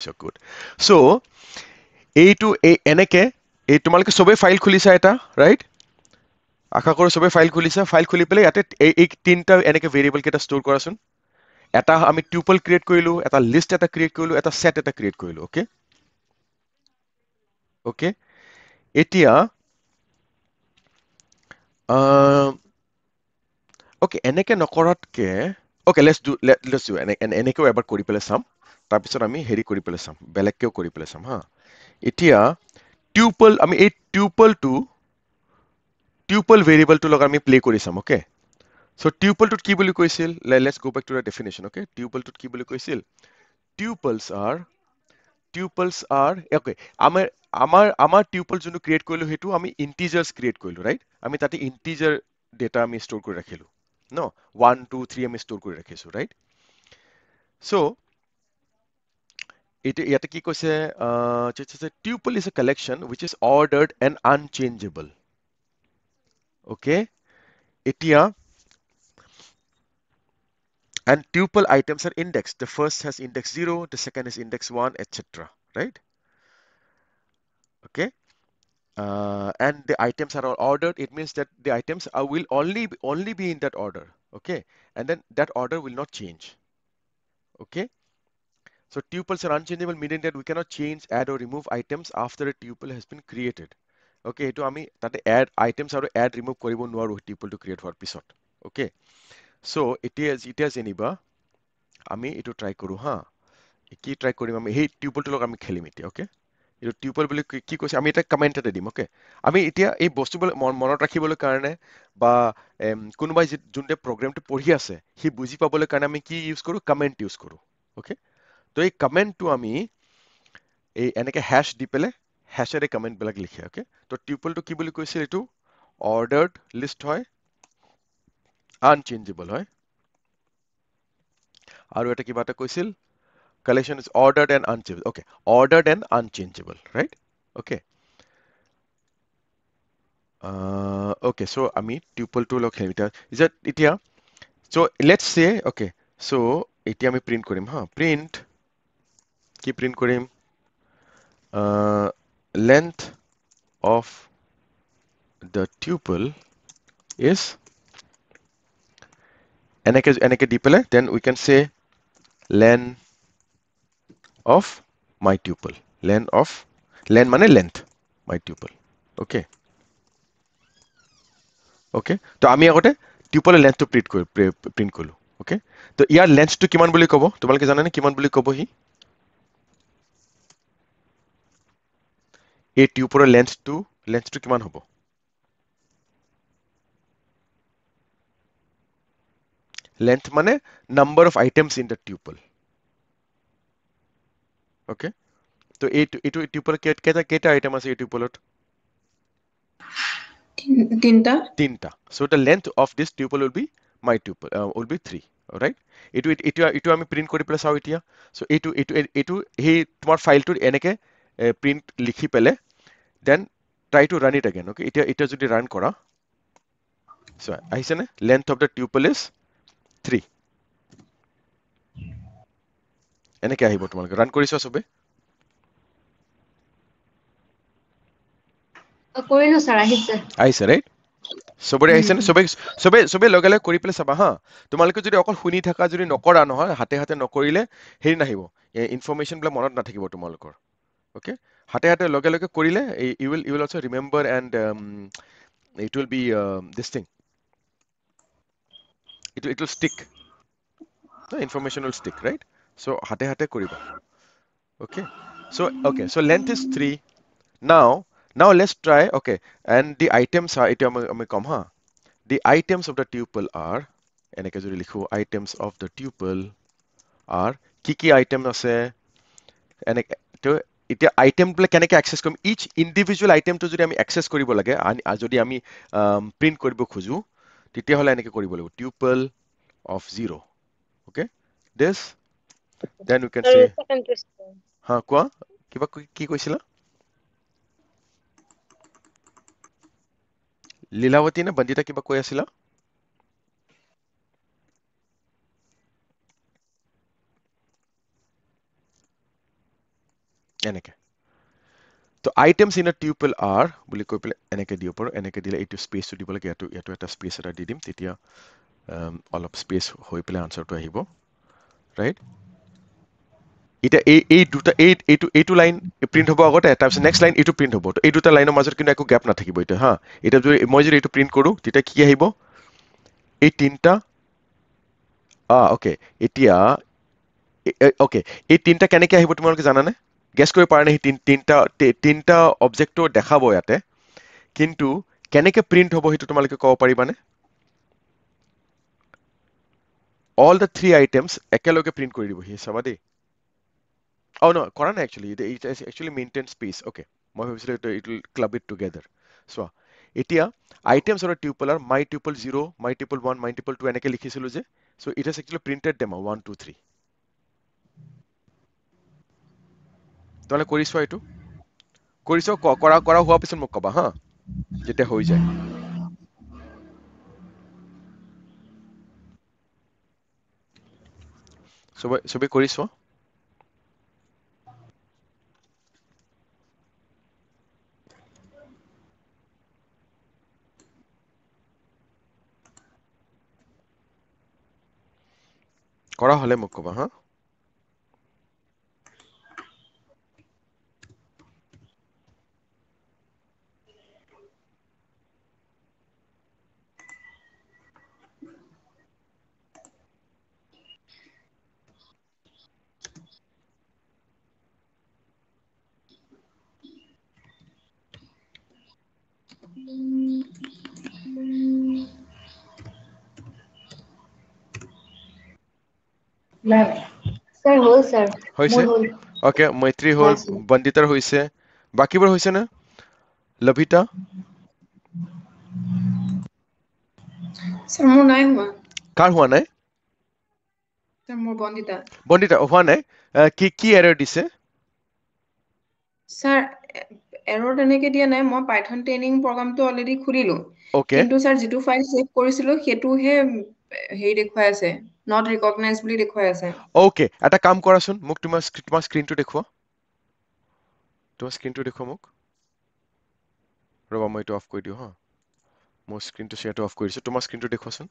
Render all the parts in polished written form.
So good. So এইটো এনেকে এই তোমালোকে সবে ফাইল খুলিছা এটা ৰাইট আশা কৰো সবে ফাইল খুলিছা ফাইল খুলি পেলাই ইয়াতে এই তিনটা এনেকে ভেৰিয়েবল কেইটা ষ্ট'ৰ কৰাচোন এটা আমি টিউপল ক্ৰিয়েট কৰিলো এটা লিষ্ট এটা ক্ৰিয়েট কৰিলো এটা সেট এটা ক্ৰিয়েট কৰিলো ওকে ওকে এতিয়া ওকে এনেকে নকৰাতকে ওকে লেটস ডু এনেকেও এবাৰ কৰি পেলাই চাম তাৰপিছত আমি হেৰি কৰি পেলাই চাম বেলেগকেও কৰি পেলাই চাম হা এতিয়া টিউপল আমি এই টিউপল ভেৰিয়েবলটোৰ লগত আমি প্লে কৰি চাম ওকে চ' টিউপলটোত কি বুলি কৈছিল let's go back to the definition okay টিউপলটোত কি বুলি কৈছিল টিউপলছ আৰ ওকে আমাৰ আমাৰ টিউপল যোনটো ক্ৰিয়েট কৰিলো সেইটো আমি ইন্টিজাৰ্ছ ক্ৰিয়েট কৰিলো ৰাইট আমি তাতে ইন্টিজাৰ ডেটা আমি ষ্ট'ৰ কৰি ৰাখিলো ন 1 2 3 আমি ষ্ট'ৰ কৰি ৰাখিছো ৰাইট চ' ইয়াতে কি কৈছে tuple is a collection which is ordered and unchangeable okay এতিয়া and tuple items are indexed. The first has index 0, the second is index 1, etc. Right? Okay. And the items are all ordered. It means that the items will only be in that order. Okay. And then that order will not change. Okay. So tuples are unchangeable, meaning that we cannot change, add, or remove items after a tuple has been created. Okay. এইটো আমি তাতে add items আৰু add remove কৰিব নোৱাৰো tuple to create হোৱাৰ পিছত. Okay. So এতিয়া যেনিবা আমি এইটো ট্ৰাই কৰো হা কি ট্ৰাই কৰিম আমি সেই টিউপলটোৰ লগত আমি খেলিম এতিয়া ওকে এইটো টিউপল বুলি কি কৈছে আমি এটা কমেণ্ট এটা দিম ওকে আমি এতিয়া এই বস্তুবোৰ মনত ৰাখিবলৈ কাৰণে বা কোনোবাই যোনটো প্ৰগ্ৰামটো পঢ়ি আছে সি বুজি পাবলৈ কাৰণে আমি কি ইউজ কৰো কমেণ্ট ইউজ কৰো ওকে তো এই কমেণ্টটো আমি এই এনেকে হেছ দি পেলাই হেছেৰে কমেণ্টবিলাক লিখে ওকে তো টিউপলটো কি বুলি কৈছিল এইটো অৰ্ডাৰ্ড লিষ্ট হয় আনচেঞ্জেবল হয় আৰু এটা কিবা এটা কৈছিল collection is ordered and unchangeable. Okay, ordered and unchangeable, right? Okay. Okay, so আমি tuple to লগ খেলিম is that এতিয়া so let's say okay so এতিয়া আমি print কৰিম হা print কি print কৰিম length of the tuple is এনেকে দি পেলাই then we can say len of my tuple len মানে length my tuple okay okay তো আমি আগতে টিউপলৰ লেন্থটো প্ৰিন্ট কৰিলো ওকে তো ইয়াৰ লেন্থটো কিমান বুলি ক'ব তোমালোকে জানানে কিমান বুলি ক'ব সি এই টিউপলৰ লেন্থটো কিমান হ'ব লেন্থ মানে number of items in the tuple okay তো এইটো টিউপল কেইটা আইটেম আছে এই টিউপলত তিনটা so the length of this tuple will be my tuple will be 3 right এইটো আমি প্ৰিন্ট কৰি পেলাই চাওঁ এতিয়া so এইটো সেই তোমাৰ ফাইলটোত এনেকে প্ৰিন্ট লিখি পেলাই then try to run it again okay এতিয়া যদি ৰান কৰা so আহিছে নে length of the tuple is 3 এনেকে আহিব তোমালোকে ৰান কৰিছা সবে কৰিলো স্যাৰ আহিছে আহিছে ৰাইট সবৰে আহিছে নে সবে লগে লগে কৰি পেলাই চাবা হা তোমালোকে যদি অকল শুনি থাকা যদি নকৰা নহয় হাতে হাতে নকৰিলে হেৰি নাহিব ইনফৰমেশ্যন বিলাক মনত নাথাকিব তোমালোকৰ ওকে হাতে হাতে লগে লগে কৰিলে you will also remember and it will be this thing it will stick the information will stick right so hate hate koriba okay so length is 3 now let's try okay and the items are it ami kom ha the items of the tuple are eneke jodi likhu items of the tuple are কি item আছে এনেকে তো এতিয়া item বিলাক কেনেকে access কৰিম ইচ ইন্ডিভিজুৱেল আইটেমটো যদি আমি অ্যাক্সেস কৰিব লাগে যদি আমি প্ৰিন্ট কৰিব খোজো তেতিয়াহ'লে এনেকে কৰিব লাগিব tuple of 0 okay this then we can say ha কোৱা কিবা কি কৈছিলা লীলাৱতী নে বন্দিতা কিবা কৈ আছিলা এনেকে তো আইটেমছ ইন আ টিউপল আৰ বুলি কৈ পেলাই এনেকে দিব পাৰোঁ এনেকে দিলে এইটো স্পেচটো দিব লাগে ইয়াতো এটা স্পেচ এটা দি দিম তেতিয়া অলপ স্পেচ হৈ পেলাই আনচাৰটো আহিব ৰাইট এতিয়া এই দুটা এইটো লাইন প্ৰিণ্ট হ'ব আগতে তাৰপিছত নেক্সট লাইন এইটো প্ৰিণ্ট হ'ব তো এই দুটা লাইনৰ মাজত কিন্তু একো গেপ নাথাকিব এতিয়া হা এতিয়া যদি মই যদি এইটো প্ৰিণ্ট কৰোঁ তেতিয়া কি আহিব এই তিনিটা অ'কে এতিয়া অ'কে এই তিনিটা কেনেকে আহিব তোমালোকে জানানে গেছ কৰিব পাৰা নে সেই তিনিটা অবজেক্টটো দেখাব ইয়াতে কিন্তু কেনেকে প্ৰিণ্ট হ'ব সেইটো তোমালোকে ক'ব পাৰিবানে অল দ্য থ্ৰী আইটেমছ একেলগে প্ৰিণ্ট কৰি দিব সি চাবা দেই no কৰা নাই actually it actually maintain space okay মই ভাবিছিলোঁ it will club it together চোৱা এতিয়া আইটেমছ আৰু টিউপল আৰ মাই টিউপল 0 মাই টিউপল 1 মাই টিউপল 2 এনেকে লিখিছিলোঁ যে so' it has actually printed them 1 2 3 তোমালোকে কৰি চোৱা এইটো কৰি চোৱা কৰা হোৱাৰ পিছত মোক ক'বা হা যেতিয়া হৈ যায় চবে কৰি চোৱা কৰা হ'লে মোক ক'বা হা স্যাৰ হল স্যাৰ হৈছে মোৰ হল অ'কে মৈত্ৰী হয় হ'ল স্যাৰ বন্দিতাৰ হৈছে বাকীবোৰ হৈছে নে লভিতা স্যাৰ মোৰ নাই হোৱা কাৰ হোৱা নাই স্যাৰ মোৰ বন্দিতা বন্দিতা হোৱা নাই কি এৰৰ দিছে স্যাৰ এৰৰ তেনেকে দিয়া নাই মই পাইথন ট্ৰেইনিং প্ৰগ্ৰামটো অলৰেডি খুলিলো অ'কে কিন্তু স্যাৰ যিটো ফাইল সেভ কৰিছিলো সেইটোহে হেৰি দেখুৱাই আছে নট ৰিকগনাইজ বুলি দেখুৱাই আছে অ'কে এটা কাম কৰাচোন মোক তোমাৰ স্ক্ৰীনটো দেখুওৱা তোমাৰ স্ক্ৰীনটো দেখুওৱা মোক ৰ'বা মই এইটো অফ কৰি দিওঁ হা মোৰ স্ক্ৰীনটো শ্বেয়াৰটো অফ কৰি দিছোঁ তোমাৰ স্ক্ৰীনটো দেখুৱাচোন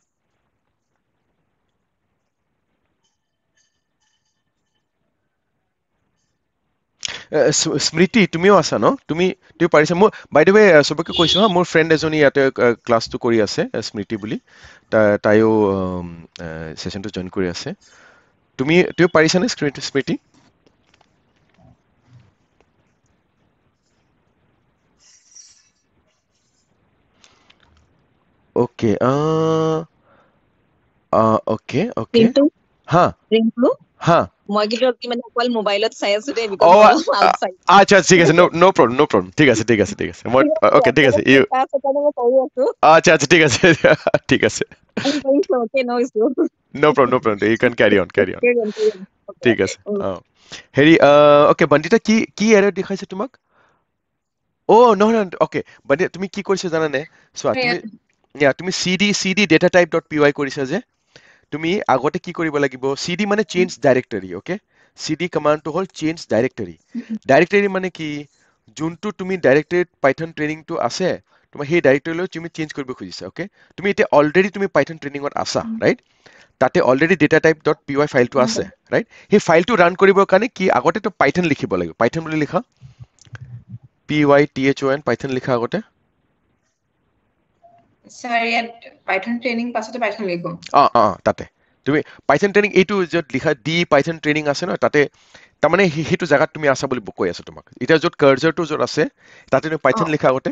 স্মৃতি তুমিও আছা ন তুমি পাৰিছা মোৰ বাই দ্য ৱে চবকে কৈছো হা মোৰ ফ্ৰেণ্ড এজনী ইয়াতে ক্লাছটো কৰি আছে স্মৃতি বুলি তাইও ছেশ্যনটো জইন কৰি আছে তুমি পাৰিছানে স্মৃতি অ'কে অ'কে অ'কে ৰিংটু হা ৰিংটু হা মই কিন্তু মানে অকল মোবাইলত চাই আছো দেই অ বিকজ মই অলপ আউটসাইড আচ্ছা ঠিক আছে no problem ঠিক আছে মই অ'কে ঠিক আছে ইউ মই কৰি আছো আচ্ছা ঠিক আছে ঠিক আছে okay no issue no problem you can carry on ঠিক আছে হেৰি অ'কে বন্দিতা কি এৰৰ দেখাইছে তোমাক নহয় অ'কে বন্দিতা তুমি কি কৰিছা জানানে চোৱা তুমি cd datatype.py কৰিছা যে তুমি আগতে কি কৰিব লাগিব cd মানে চেঞ্জ ডাইৰেক্টৰী অ'কে cd কমাণ্ডটো হ'ল চেঞ্জ ডাইৰেক্টৰী মানে কি যোনটো তুমি ডাইৰেক্টৰীত পাইথন ট্ৰেইনিংটো আছে তোমাৰ সেই ডাইৰেক্টৰীলৈ তুমি চেঞ্জ কৰিব খুজিছা অ'কে তুমি এতিয়া অলৰেডি তুমি পাইথন ট্ৰেইনিঙত আছা ৰাইট তাতে অলৰেডি datatype.py ফাইলটো আছে ৰাইট সেই ফাইলটো ৰান কৰিবৰ কাৰণে কি আগতেতো পাইথন লিখিব লাগিব পাইথন বুলি লিখা python পাইথন লিখা আগতে স্যার ইয়াত পাইথন ট্ৰেইনিং পাছতে পাইথন লিখো তাতে তুমি পাইথন ট্ৰেইনিং এইটো য'ত লিখা দি পাইথন ট্ৰেইনিং আছে ন তাতে তাৰমানে সেইটো জেগাত তুমি আছা বুলি কৈ আছো তোমাক এতিয়া য'ত কাৰ্জাৰটো য'ত আছে তাতে তুমি পাইথন লিখা আগতে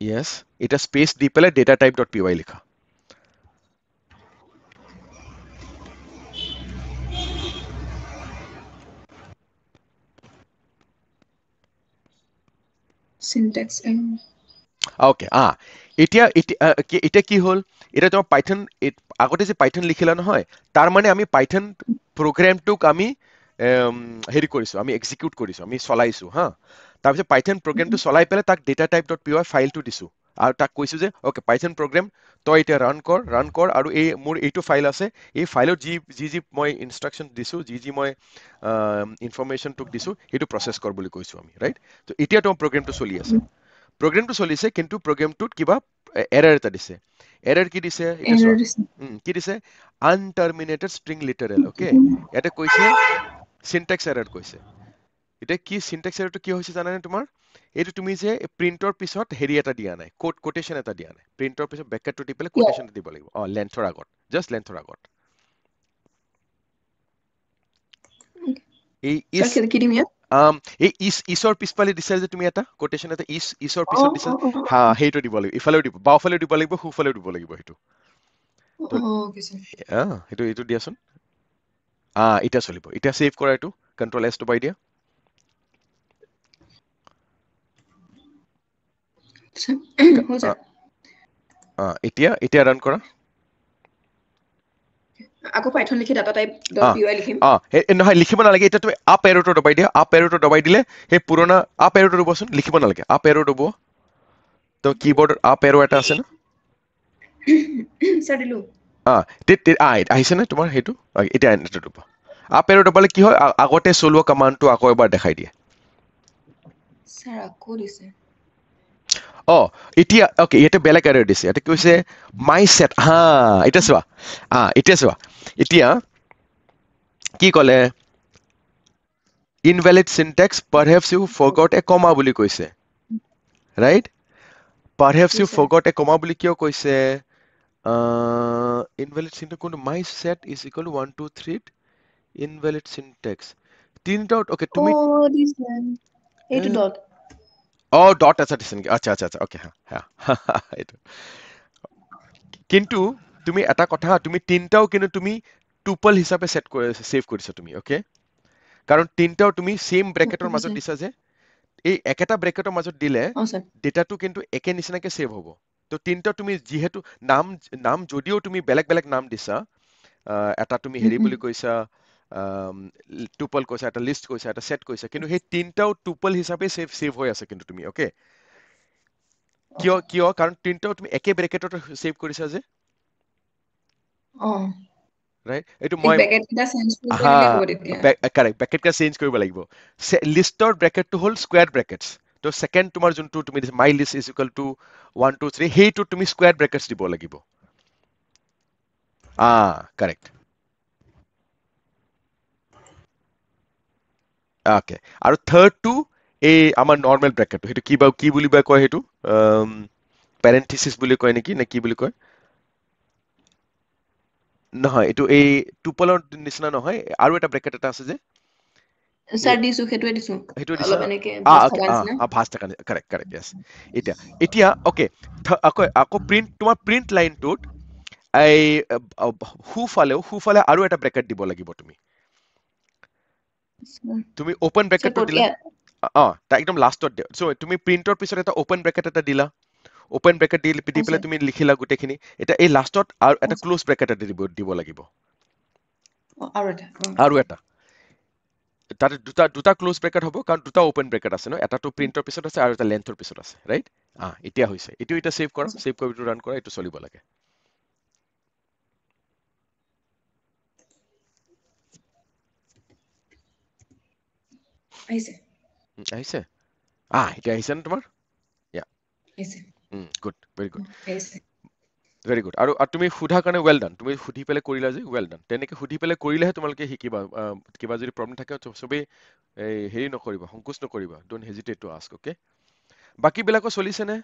য়েছ এটা স্পেচ দি পেলাই datatype.py লিখা সিনট্যাক্স অ'কে এতিয়া কি হ'ল এতিয়া তোমাৰ পাইথন আগতে যে পাইথন লিখিলা নহয় তাৰ মানে আমি পাইথন প্ৰগ্ৰেমটোক আমি হেৰি কৰিছো আমি এক্সিকিউট কৰিছো আমি চলাইছো হা তাৰপিছত পাইথন প্ৰগ্ৰেমটো চলাই পেলাই তাক datatype.py ফাইলটো দিছো আৰু তাক কৈছো যে ওকে পাইথন প্ৰগ্ৰাম তই এতিয়া ৰান কৰ আৰু এই মোৰ এইটো ফাইল আছে এই ফাইলত যি মই ইনষ্ট্ৰাকচন দিছো যি মই ইনফৰমেশ্যন তোক দিছো সেইটো প্ৰচেছ কৰ বুলি কৈছো আমি ৰাইট তো এতিয়া তোমাৰ প্ৰগ্ৰামটো চলি আছে প্ৰগ্ৰামটো চলিছে কিন্তু প্ৰগ্ৰামটোত কিবা এৰাৰ এটা দিছে এৰাৰ কি দিছে এতিয়া চোৱা কি দিছে আনটাৰ্মিনেটেড ষ্ট্ৰিং লিটাৰেল ওকে ইয়াতে কৈছে সিনট্যাক্স এৰাৰ কৈছে এতিয়া কি সিনট্যাক্স এৰাৰটো কি হৈছে জানানে তোমাৰ এইটো তুমি যে প্ৰিন্টৰ পিছত হেৰি এটা দিয়া নাই কোটেশন এটা দিয়া নাই প্ৰিন্টৰ পিছত ব্ৰেকেটটো দি পেলাই কোটেশন দিব লাগিব লেন্থৰ আগত জাষ্ট লেন্থৰ আগত এই ইজ কি দিম ইয়াত এই ইছৰ পিছফালে দিছা যে তুমি এটা কোটেশন এটা ইছৰ পিছত দিছা হা সেইটো দিব লাগিব ইফালেও দিব বাওঁফালেও দিব লাগিব সোঁফালেও দিব লাগিব সেইটো এইটো দিয়াচোন এতিয়া চলিব এতিয়া সেভ কৰা এইটো কন্ট্ৰল এছ দবাই দিয়া এতিয়া ৰান কৰা আকৌ পাইথন লিখি ডাটা টাইপ .py লিখিম নহয় লিখিব নালাগে এতিয়া তুমি আপ এৰোটো দবাই দিয়া আপ এৰোটো দবাই দিলে সেই পুৰণা আপ এৰোটো দবাচোন লিখিব নালাগে আপ এৰো দব তো কিবৰ্ডৰ আপ এৰো এটা আছে না স্যাৰ দিলো আহিছে নে তোমাৰ সেইটো এতিয়া এন্টাৰ দবা আপ এৰো দবালে কি হয় আগতে চলোৱা কমাণ্ডটো আকৌ এবাৰ দেখাই দিয়ে স্যাৰ আকৌ দিছে এতিয়া ওকে ইয়াতে বেলেগ এৰৰ দিছে ইয়াতে কৈছে মাই সেট এতিয়া চোৱা এতিয়া কি ক'লে invalid syntax perhaps you forgot a comma বুলি কৈছে right perhaps you forgot a comma বুলি কিয় কৈছে invalid syntax কোনটো my set is equal to 1 2 3 invalid syntax তিনটা ওকে তুমি এইটো ডট ডট আচ্ছা দিছে নেকি আচ্ছা ওকে হ্যাঁ এইটো কিন্তু তুমি এটা কথা তুমি তিনটাও কিন্তু তুমি টুপল হিচাপে সেভ কৰিছা তুমি ওকে কাৰণ তিনটাও তুমি সেম ব্ৰেকেটৰ মাজত দিছা যে এই একেটা ব্ৰেকেটৰ মাজত দিলে ডেটাটো কিন্তু একে নিচিনাকে সেভ হ'ব তো তিনটা তুমি যিহেতু নাম যদিও তুমি বেলেগ নাম দিছা এটা তুমি হেৰি বুলি কৈছা টুপল কৈছা এটা লিষ্ট কৈছা এটা সেট কৈছা কিন্তু সেই তিনটাও টুপল হিচাপে সেভ হৈ আছে কিন্তু তুমি ওকে কিয় কাৰণ তিনটাও তুমি একে ব্ৰেকেটত সেভ কৰিছা যে ৰাইট এইটো মই কাৰেক্ট ব্ৰেকেট কা চেঞ্জ কৰিব লাগিব লিষ্টৰ ব্ৰেকেটটো হ'ল স্কোয়াৰ ব্ৰেকেটছ তো সেকেন্ড তোমাৰ যোনটো তুমি মাই লিষ্ট ইজ ইকুৱেল টু 1 2 3 সেইটো তুমি স্কোয়াৰ ব্ৰেকেটছ দিব লাগিব কাৰেক্ট ওকে আৰু থাৰ্ডটো এই আমাৰ নৰ্মেল ব্ৰেকেটটো সেইটো কি বুলি কয় সেইটো পেৰেণ্থেচিছ বুলি কয় নেকি নে কি বুলি কয় নহয় এইটো এই টুপলৰ নিচিনা নহয় আৰু এটা ব্ৰেকেট এটা আছে যে স্যাৰ দিছো সেইটোৱে দিছো সেইটো অলপ এনেকে ভাঁজ থকা নিচিনা কাৰেক্ট ইয়েছ এতিয়া ওকে আকৌ তোমাৰ প্ৰিন্ট লাইনটোত এই সোঁফালে আৰু এটা ব্ৰেকেট দিব লাগিব তুমি ওপেন ব্ৰেকেটটো দিলা একদম লাষ্টত দিয়া তুমি প্ৰিন্টৰ পিছত এটা ওপেন ব্ৰেকেট এটা দিলা ওপেন ব্ৰেকেট দি পেলাই তুমি লিখিলা গোটেইখিনি এতিয়া এই লাষ্টত আৰু এটা ক্লোজ ব্ৰেকেট এটা দিব লাগিব আৰু এটা তাতে দুটা ক্লোজ ব্ৰেকেট হ'ব কাৰণ দুটা ওপেন ব্ৰেকেট আছে ন এটাটো প্ৰিন্টৰ পিছত আছে আৰু এটা লেন্থৰ পিছত আছে ৰাইট এতিয়া হৈছে এতিয়া সেভ কৰা সেভ কৰি ৰান কৰা এইটো চলিব লাগে আহিছে এতিয়া আহিছে নে তোমাৰ গুড ভেৰি গুড আৰু তুমি সোধা কাৰণে ৱেল ডান তুমি সুধি পেলাই কৰিলা যে ৱেল ডান তেনেকে সুধি পেলাই কৰিলেহে তোমালোকে শিকিবা কিবা যদি প্ৰব্লেম থাকে চবেই হেৰি নকৰিবা সংকোচ নকৰিবা don't hesitate to ask okay বাকী বিলাকো চলিছে নে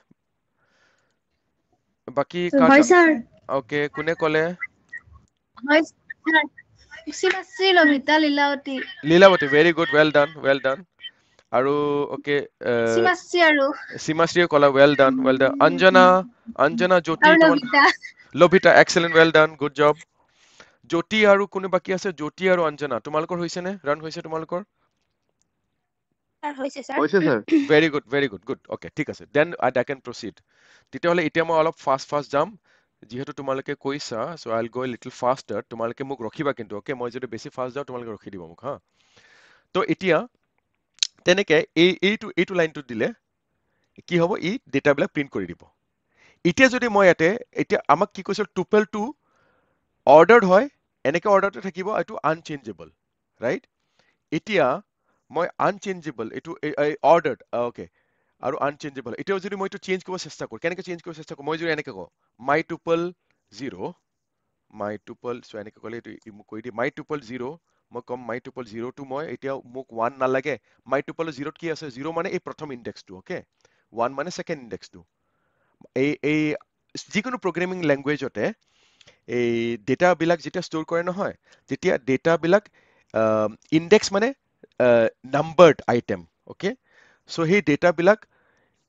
বাকী ওকে কোনে ক'লে Lilawati very good well done আৰু ওকে সীমাশ্ৰীয়ে ক'লা well done Anjana Jyoti Lavita excellent well done good job Jyoti আৰু কোনে বাকী আছে জ্যোতি আৰু অঞ্জনা তোমালোকৰ হৈছে নে ৰান হৈছে তোমালোকৰ ভেৰি গুড ওকে ঠিক আছে দেন আই কেন প্ৰচিড তেতিয়াহ'লে এতিয়া মই অলপ ফাষ্ট যাম যিহেতু তোমালোকে কৈছা চ' আইল গো লিটল ফাষ্টাৰ তোমালোকে মোক ৰখিবা কিন্তু ওকে মই যদি বেছি ফাষ্ট যাওঁ তোমালোকে ৰখি দিব মোক হা তো এতিয়া তেনেকে এইটো লাইনটো দিলে কি হ'ব ই ডেটাবিলাক প্ৰিন্ট কৰি দিব এতিয়া যদি মই ইয়াতে এতিয়া আমাক কি কৈছিল টুপলটো অৰ্ডাৰ্ড হয় এনেকে অৰ্ডাৰটো থাকিব এইটো আনচেঞ্জেবল ৰাইট এতিয়া মই আনচেঞ্জেবল এইটো অৰ্ডাৰ্ড ওকে আৰু আনচেঞ্জেবল এতিয়া যদি মই এইটো চেঞ্জ কৰিব চেষ্টা কৰোঁ কেনেকে চেঞ্জ কৰিব চেষ্টা কৰোঁ মই যদি এনেকে কওঁ মাই টুপল 0 মাই টুপল সো এনেকে ক'লে এইটো মোক কৈ দিয়ে মাই টুপল 0 মই কম মাই টুপল 0 টো মই এতিয়া মোক 1 নালাগে মাই টুপল 0 ত কি আছে 0 মানে এই প্ৰথম ইনডেক্সটো ওকে 1 মানে সেকেন্ড ইনডেক্সটো এই যিকোনো প্ৰগ্ৰামিং ল্যাঙ্গুৱেজতে এই ডেটাবিলাক যেতিয়া ষ্ট'ৰ কৰে নহয় তেতিয়া ডেটাবিলাক ইনডেক্স মানে নাম্বাৰ্ড আইটেম ওকে সো সেই ডেটাবিলাক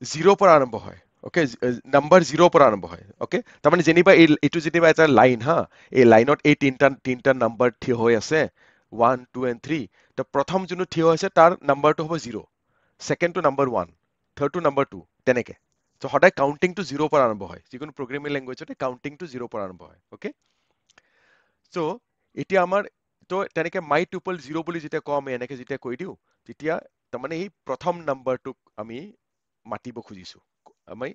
0 পৰা আৰম্ভ হয় ওকে নাম্বাৰ 0 পৰা আৰম্ভ হয় ওকে তাৰমানে যেনিবা এইটো যেনিবা এটা লাইন হা এই লাইনত এই তিনটা নাম্বাৰ থিয় হৈ আছে 1 2 and 3 তো প্ৰথম যোনটো থিয় হৈছে তাৰ নাম্বাৰটো হ'ব 0 সেকেন্ডটো নাম্বাৰ 1 থাৰ্ডটো নাম্বাৰ 2 তেনেকে তো সদায় কাউন্টিংটো 0 পৰা আৰম্ভ হয় যিকোনো প্ৰগ্ৰামিং ল্যাঙ্গুৱেজতে কাউন্টিংটো 0 পৰা আৰম্ভ হয় ওকে সো এতিয়া আমাৰ তো তেনেকে মাই টুপল 0 বুলি যেতিয়া কওঁ আমি এনেকে যেতিয়া কৈ দিওঁ তেতিয়া তাৰমানে এই প্ৰথম নাম্বাৰটোক আমি মাতিব খুজিছো আমি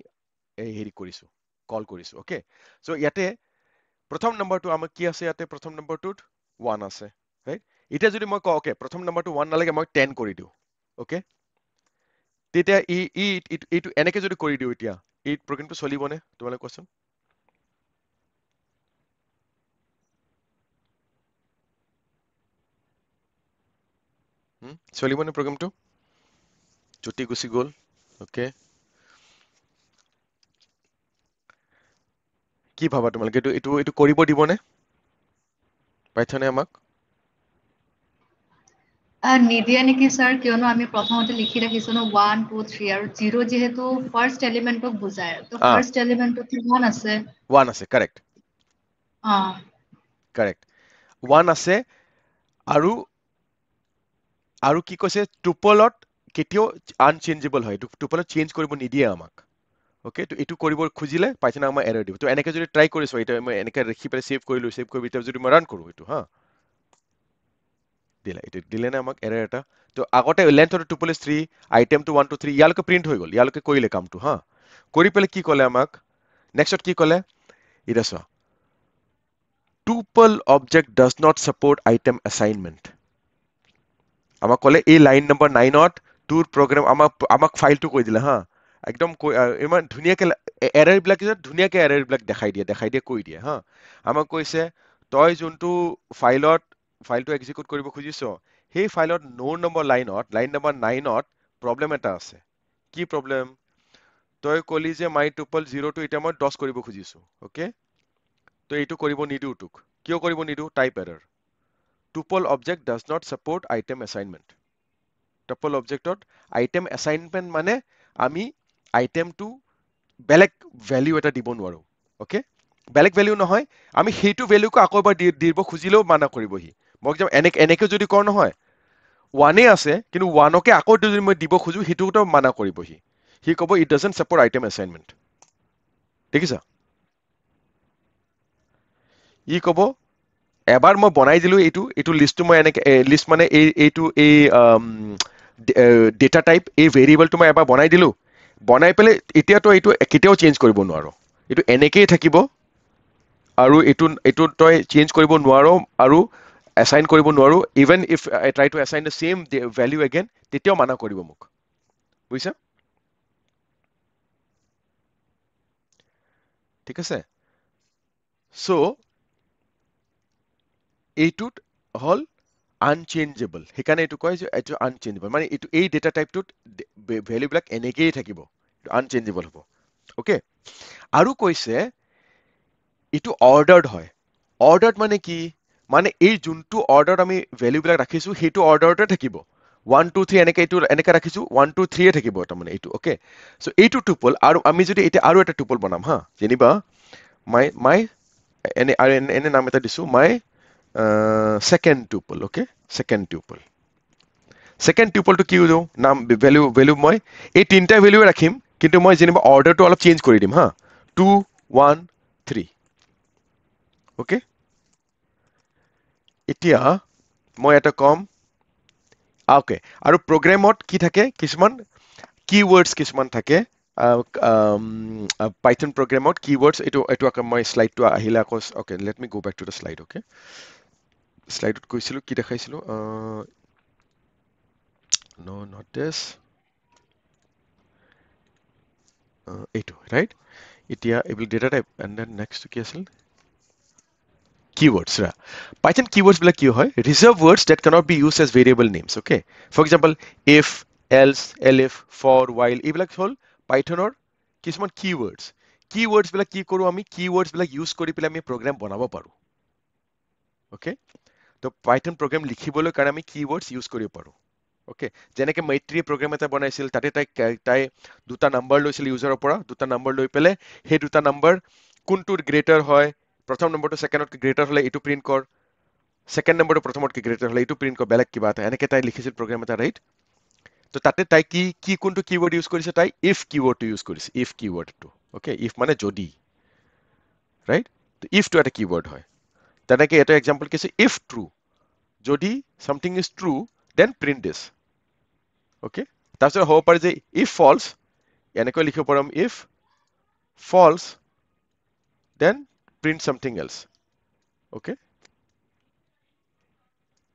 এই হেৰি কৰিছো কল কৰিছো ওকে সো ইয়াতে প্ৰথম নাম্বাৰটো আমাৰ কি আছে ইয়াতে প্ৰথম নাম্বাৰটোত 1 আছে ৰাইট এতিয়া যদি মই কওঁ ওকে প্ৰথম নাম্বাৰটো 1 নালাগে মই 10 কৰি দিওঁ ওকে তেতিয়া এইটো এনেকে যদি কৰি দিওঁ এতিয়া এই প্ৰগ্ৰামটো চলিবনে তোমালোকে কোৱাচোন চলিবনে প্ৰগ্ৰামটো জ্যোতি গুচি গ'ল ওকে কি ভাবা তোমালোকে এইটো কৰিব দিবনে পাইথনে আমাক নিদিয়ে নেকি স্যাৰ কিয়নো আমি প্ৰথমতে লিখি ৰাখিছো ন 1 2 3 আৰু 0 যেহেতু ফাৰ্স্ট এলিমেন্টক বুজায় তো ফাৰ্স্ট এলিমেন্টত 1 আছে 1 আছে কাৰেক্ট কাৰেক্ট 1 আছে আৰু আৰু কি কৈছে টুপলত কেতিয়াও আনচেঞ্জেবল হয় টুপলত চেঞ্জ কৰিব নিদিয়ে আমাক ওকে তো এইটো কৰিব খুজিলে পাইথনে আমাক এৰৰ দিব তো এনেকে যদি ট্ৰাই কৰিছো এটা মই এনেকে ৰাখি পেলাই সেভ কৰিলো সেভ কৰি এতিয়া যদি মই ৰান কৰো এইটো হা দিলে না আমাক এৰৰ এটা তো আগতে লেন্থ অফ টুপল ইজ 3 আইটেমটো 1 2 3 ইয়ালৈকে প্ৰিন্ট হৈ গ'ল ইয়ালৈকে কৰিলে কামটো হা কৰি পেলাই কি ক'লে আমাক নেক্সটত কি ক'লে এটা চোৱা tuple object does not support item assignment আমাক ক'লে এই লাইন নম্বৰ 9 ত তোৰ প্ৰগ্ৰাম আমাক ফাইলটো কৈ দিলে হা একদম ইমান ধুনীয়াকে এৰৰ বিলাক ধুনীয়াকে এৰৰ বিলাক দেখাই দিয়ে কৈ দিয়ে হা আমাক কৈছে তই যোনটো ফাইলটো এক্সিকিউট কৰিব খুজিছ সেই ফাইলত নোড নম্বৰ লাইন নম্বৰ 9 ত প্ৰবলেম এটা আছে কি প্ৰবলেম তই কলি যে মাই টুপল 0 টো এতিয়া মই 10 কৰিব খুজিছো ওকে তো এইটো কৰিব নিদিও তোক কিয় কৰিব নিদিও type error tuple object does not support item assignment tuple objectত item assignment মানে আমি আইটেমটো বেলেগ ভ্যালু এটা দিব নোৱাৰো ওকে বেলেগ ভ্যালু নহয় আমি সেইটো ভ্যালুক আকৌ এবাৰ দিব খুজিলেও মানা কৰিব হি মই যেন এনেকে যদি কওঁ নহয় 1 আছে কিন্তু 1 কে আকৌ যদি মই দিব খুজো হেতুটো মানা কৰিব হি ক'ব it doesn't support item assignment দেখিছা ই ক'ব এবাৰ মই বনাই দিলো এইটো লিষ্টটো মই এনেকে লিষ্ট মানে এইটো এই ডেটা টাইপ এই ভেৰিয়েবলটো মই এবাৰ বনাই দিলো বনাই পেলে এতিয়াতো এইটো কেতিয়াও চেঞ্জ কৰিব নোৱাৰো এইটো এনেকেই থাকিব আৰু এইটো তই চেঞ্জ কৰিব নোৱাৰো আৰু assign কৰিব নোৱাৰো even if I try to assign the same value again তেতিয়াও মানা কৰিব মোক বুজিছা ঠিক আছে সো এইটোত হল unchangeable সেইকাৰণে এইটো কয় যে এইটো unchangeable মানে এইটো এই ডেটা টাইপটোত ভ্যালু বিলাক এনেকেই থাকিব unchangeable হ'ব ওকে আৰু কৈছে এইটো অৰ্ডাৰ্ড হয় অৰ্ডাৰ্ড মানে কি মানে এই যোনটো অৰ্ডাৰত আমি ভ্যালু বিলাক ৰাখিছো সেইটো অৰ্ডাৰতে থাকিব 1 2 3 এনেকে ৰাখিছো 1 2 3 এ থাকিব তাৰমানে এইটো ওকে সো এইটো টুপল আৰু আমি যদি এতিয়া আৰু এটা টুপল বনাম হা যেনিবা মাই এনে নাম এটা দিছো মাই second tuple okay second tuple to কি দিও নাম ভ্যালু মই এই তিনটা ভ্যালু ৰাখিম কিন্তু মই যেনিবা অৰ্ডাৰটো অলপ চেঞ্জ কৰি দিম হা 2 1 3 ওকে এতিয়া মই এটা কম ওকে আৰু প্ৰগ্ৰামত কি থাকে কিছুমান কিৱৰ্ডছ কিছুমান থাকে পাইথন প্ৰগ্ৰামত keywords এইটো আকৌ মই স্লাইডটো আহিলে আকৌ okay let me go back to the slide okay স্লাইডত কৈছিলো কি দেখাইছিলো no not this এইটো right এতিয়া এইবোৰ data type and then next কি আছিল keywords Python keywords বিলাক কি হয় reserve words that cannot be used as variable names okay for example if else elif for while এইবিলাক হল Pythonৰ কিছুমান keywords বিলাক কি কৰো আমি keywords বিলাক use কৰি পেলাই আমি program বনাব পাৰো okay তো Python program লিখিবলৈ কাৰণে আমি keywords use কৰিব পাৰো okay যেনেকে মৈত্ৰী program এটা বনাইছিল তাতে তাই দুটা নাম্বাৰ লৈছিল ইউজাৰৰ পৰা দুটা নাম্বাৰ লৈ পেলে সেই দুটা নাম্বাৰ কোনটোৰ গ্ৰেটাৰ হয় প্ৰথম নম্বৰটো সেকেন্ডত গ্ৰেটাৰ হলে এটো প্ৰিন্ট কৰ সেকেন্ড নম্বৰটো প্ৰথমতকৈ গ্ৰেটাৰ হলে এটো প্ৰিন্ট কৰ বেলেগ কিবা এটা এনেকে তাই লিখিছিল program এটা ৰাইট তো তাতে তাই কি কোনটো কিৱৰ্ড ইউজ কৰিছে তাই if কিৱৰ্ডটো ইউজ কৰিছে if কিৱৰ্ডটো okay if মানে যদি ৰাইট তো if টো এটা কিৱৰ্ড হয় তেনেকে এটা এক্সাম্পল কি আছে if true যদি something is true then print this okay তাৰপিছত হ'ব পাৰে যে if false এনেকৈ লিখিব পাৰোঁ if false then print something else okay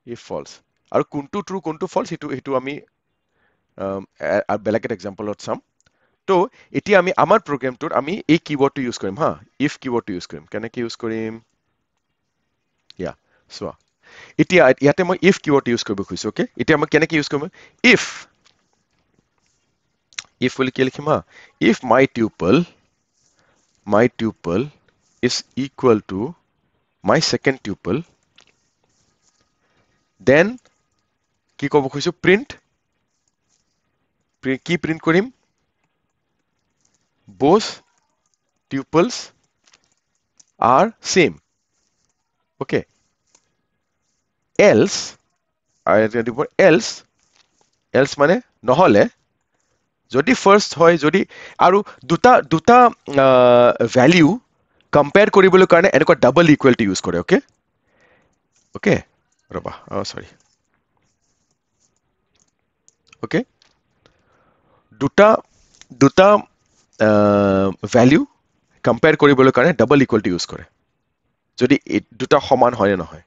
if false আৰু কোনটো true কোনটো false সেইটো আমি বেলেগ এটা এক্সাম্পলত চাম তো এতিয়া আমি আমাৰ প্ৰগ্ৰামটোত আমি এই কিৱৰ্ডটো ইউজ কৰিম হা if কিৱৰ্ডটো ইউজ কৰিম কেনেকৈ ইউজ কৰিম ইয়া চোৱা এতিয়া ইয়াতে মই if কিৱৰ্ড ইউজ কৰিব খুজিছো okay এতিয়া মই কেনেকৈ ইউজ কৰিম if বুলি কি লিখিম হা if my tuple is equal to my second tuple then কি ক'ব খুজিছো print কি print কৰিম both tuples are same okay else মানে নহলে যদি ফাৰ্স্ট হয় যদি আৰু দুটা ভ্যালু কম্পেয়াৰ কৰিবলৈ কাৰণে এনেকুৱা ডাবল ইকুৱেলিটি ইউজ কৰে okay okay ৰবা সৰি okay দুটা ভ্যালু কম্পেয়াৰ কৰিবলৈ কাৰণে ডাবল ইকুৱেলিটি ইউজ কৰে যদি দুটা সমান হয় নে নহয়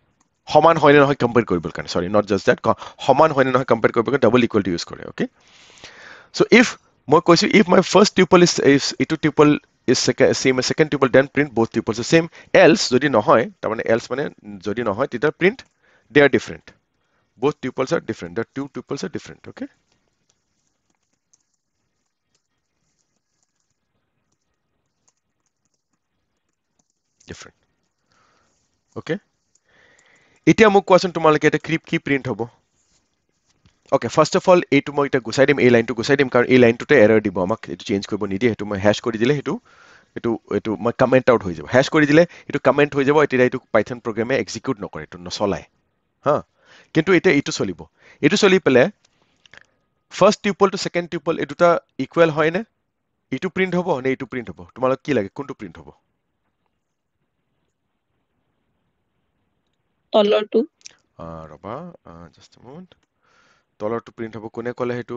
কম্পেয়াৰ কৰিবলৈ কাৰণে সৰি নট জাস্ট দ্যাট সমান হয় নে নহয় কম্পেয়াৰ কৰিবলৈ কাৰণে ডাবল ইকুৱেলিটি ইউজ কৰে okay so if মই কৈছো if my first tuple is itu tuple is same as second tuple then print both tuples the same else যদি নহয় তাৰ মানে else মানে যদি নহয় তেতিয়া print they are different both tuples are different the two tuples are different okay different okay এতিয়া মোক কোৱাচোন তোমালোকে এটা কি প্ৰিন্ট হ'ব okay first of all এইটো মই এটা গুছাই দিম এই লাইনটো গুছাই দিম কাৰণ এই লাইনটোতে এৰৰ দিব আমাক এটো চেঞ্জ কৰিব নিদিয়ে হেতু মই হ্যাশ কৰি দিলে এটো মই কমেন্ট আউট হৈ যাব হ্যাশ কৰি দিলে এটো কমেন্ট হৈ যাব এতিয়া এটো পাইথন প্ৰগ্ৰামে এক্সিকিউট নকৰে এটো নচলায় হা কিন্তু এতিয়া এটো চলিব এটো চলি পেলে ফাৰ্স্ট টিউপল টু সেকেন্ড টিউপল এই দুটা ইকুৱেল হয় নে এটো প্ৰিন্ট হ'ব নে এটো প্ৰিন্ট হ'ব তোমালোক কি লাগে কোনটো প্ৰিন্ট হ'ব তলৰটো ৰবা just a moment তলৰটো প্ৰিন্ট হ'ব কোনে ক'লে হেতু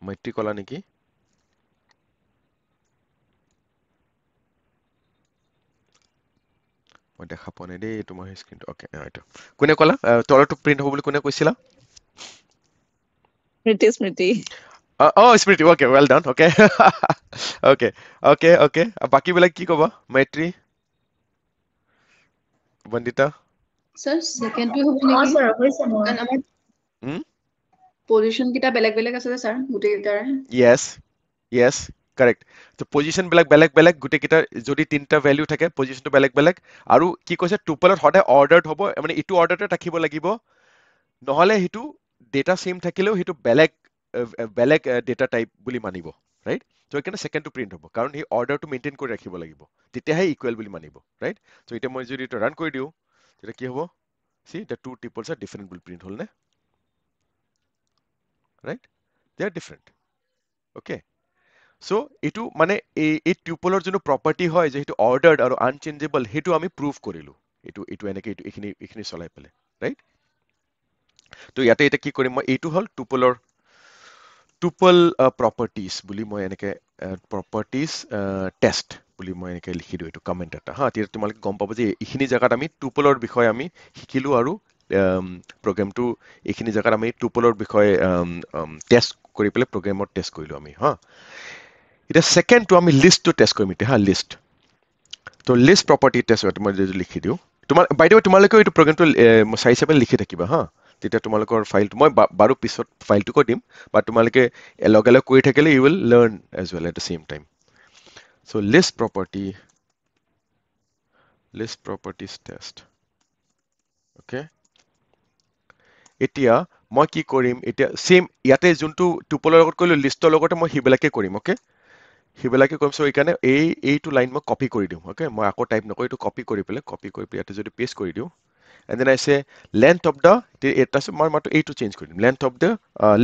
মৈত্ৰী ক'লা নেকি মই দেখা পোৱা নাই দেই তোমাৰ স্ক্ৰিনটো ওকে এইটো কোনে ক'লা তলৰটো প্ৰিন্ট হ'ব বুলি কোনে কৈছিলা স্মৃতি স্মৃতি ওকে ৱেল ডান ওকে ওকে বাকি বিলাক কি ক'বা মৈত্ৰী বন্দিতা স্যাৰ সেকেন্ডটো হ'ব নেকি স্যাৰ হৈছে মোৰ কাৰণ আমাৰ পজিশন কিটা বেলেগ বেলেগ আছে স্যাৰ গুটে কিটাৰে yes correct তো পজিশন বিলাক বেলেগ গুটে কিটা যদি তিনটা ভ্যালু থাকে পজিশনটো বেলেগ আৰু কি কৈছে টুপলত সদায় অৰ্ডাৰড হ'ব মানে ইটো অৰ্ডাৰতে ৰাখিব লাগিব নহলে হিটো ডেটা সেম থাকিলেও হিটো বেলেগ ডেটা টাইপ বুলি মানিব ৰাইট তো এখানে সেকেন্ডটো প্ৰিন্ট হ'ব কাৰণ হি অৰ্ডাৰটো মেইনটেইন কৰি ৰাখিব লাগিব তেতিয়াহে ইকুৱেল বুলি মানিব ৰাইট তো এটা মই যদি এটা ৰান কৰি দিও তেতিয়া কি হ'ব see the two tuples are different will print হল নে right they are different okay so এটো মানে এই টিউপলৰ যোনো প্ৰপাৰ্টি হয় যে এটো অৰ্ডাৰড আৰু আনচেঞ্জেবল হেতু আমি প্ৰুভ কৰিলো এটো এনেকে এখিনি চলাই পেলে ৰাইট তো ইয়াতে এটা কি কৰিম মই এইটো হল টিউপলৰ tuple properties বুলি মই এনেকে properties test বুলি মই এনেকে লিখি দিওঁ এইটো কমেন্ট এটা হা তেতিয়া তোমালোকে গম পাব যে এইখিনি জায়গাত আমি টুপলৰ বিষয়ে আমি শিকিলো আৰু প্ৰগ্ৰামটো এইখিনি জায়গাত আমি টুপলৰ বিষয়ে টেষ্ট কৰি পেলাই প্ৰগ্ৰামত টেষ্ট কৰিলো আমি হা এতিয়া সেকেন্ডটো আমি লিষ্টটো টেষ্ট কৰিম এতিয়া হা লিষ্ট তো লিষ্ট প্ৰপাৰ্টি টেষ্ট মই যদি লিখি দিওঁ বাই দ্য ৱে তোমালোকেও এইটো প্ৰগ্ৰামটো চাই চাই লিখি থাকিবা হা তেতিয়া তোমালোকৰ ফাইলটো মই বাৰু পিছত ফাইলটো কৈ দিম বা তোমালোকে লগে লগে কৰি থাকিলে you will learn as well at the same time so list properties test okay এতিয়া মই কি কৰিম এতিয়া সেম ইয়াতে যোনটো টুপলৰ লগত কৰিলো লিষ্টৰ লগতে মই হিবিলাকে কৰিম ওকে হিবিলাকে কৰিম সো এইকাৰণে এইটো লাইন মই কপি কৰি দিওঁ ওকে মই আকৌ টাইপ নকৰি এইটো কপি কৰি পেলাই ইয়াতে যদি পেষ্ট কৰি দিওঁ and then I say length of the এটা মই মাত্ৰ এইটো চেঞ্জ কৰি দিম length of the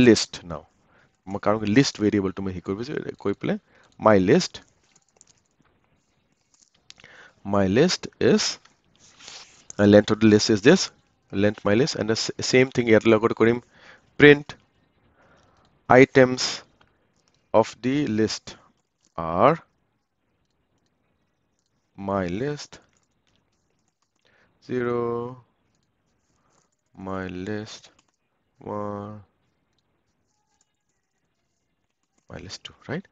list now মই কাৰণ list variable টো মই হি কৰিব কৈ পেলাই my list is length of the list is this length my list and the same thing ইয়াত লগত কৰিম print items of the list are my list 0 my list 1 my list 2 right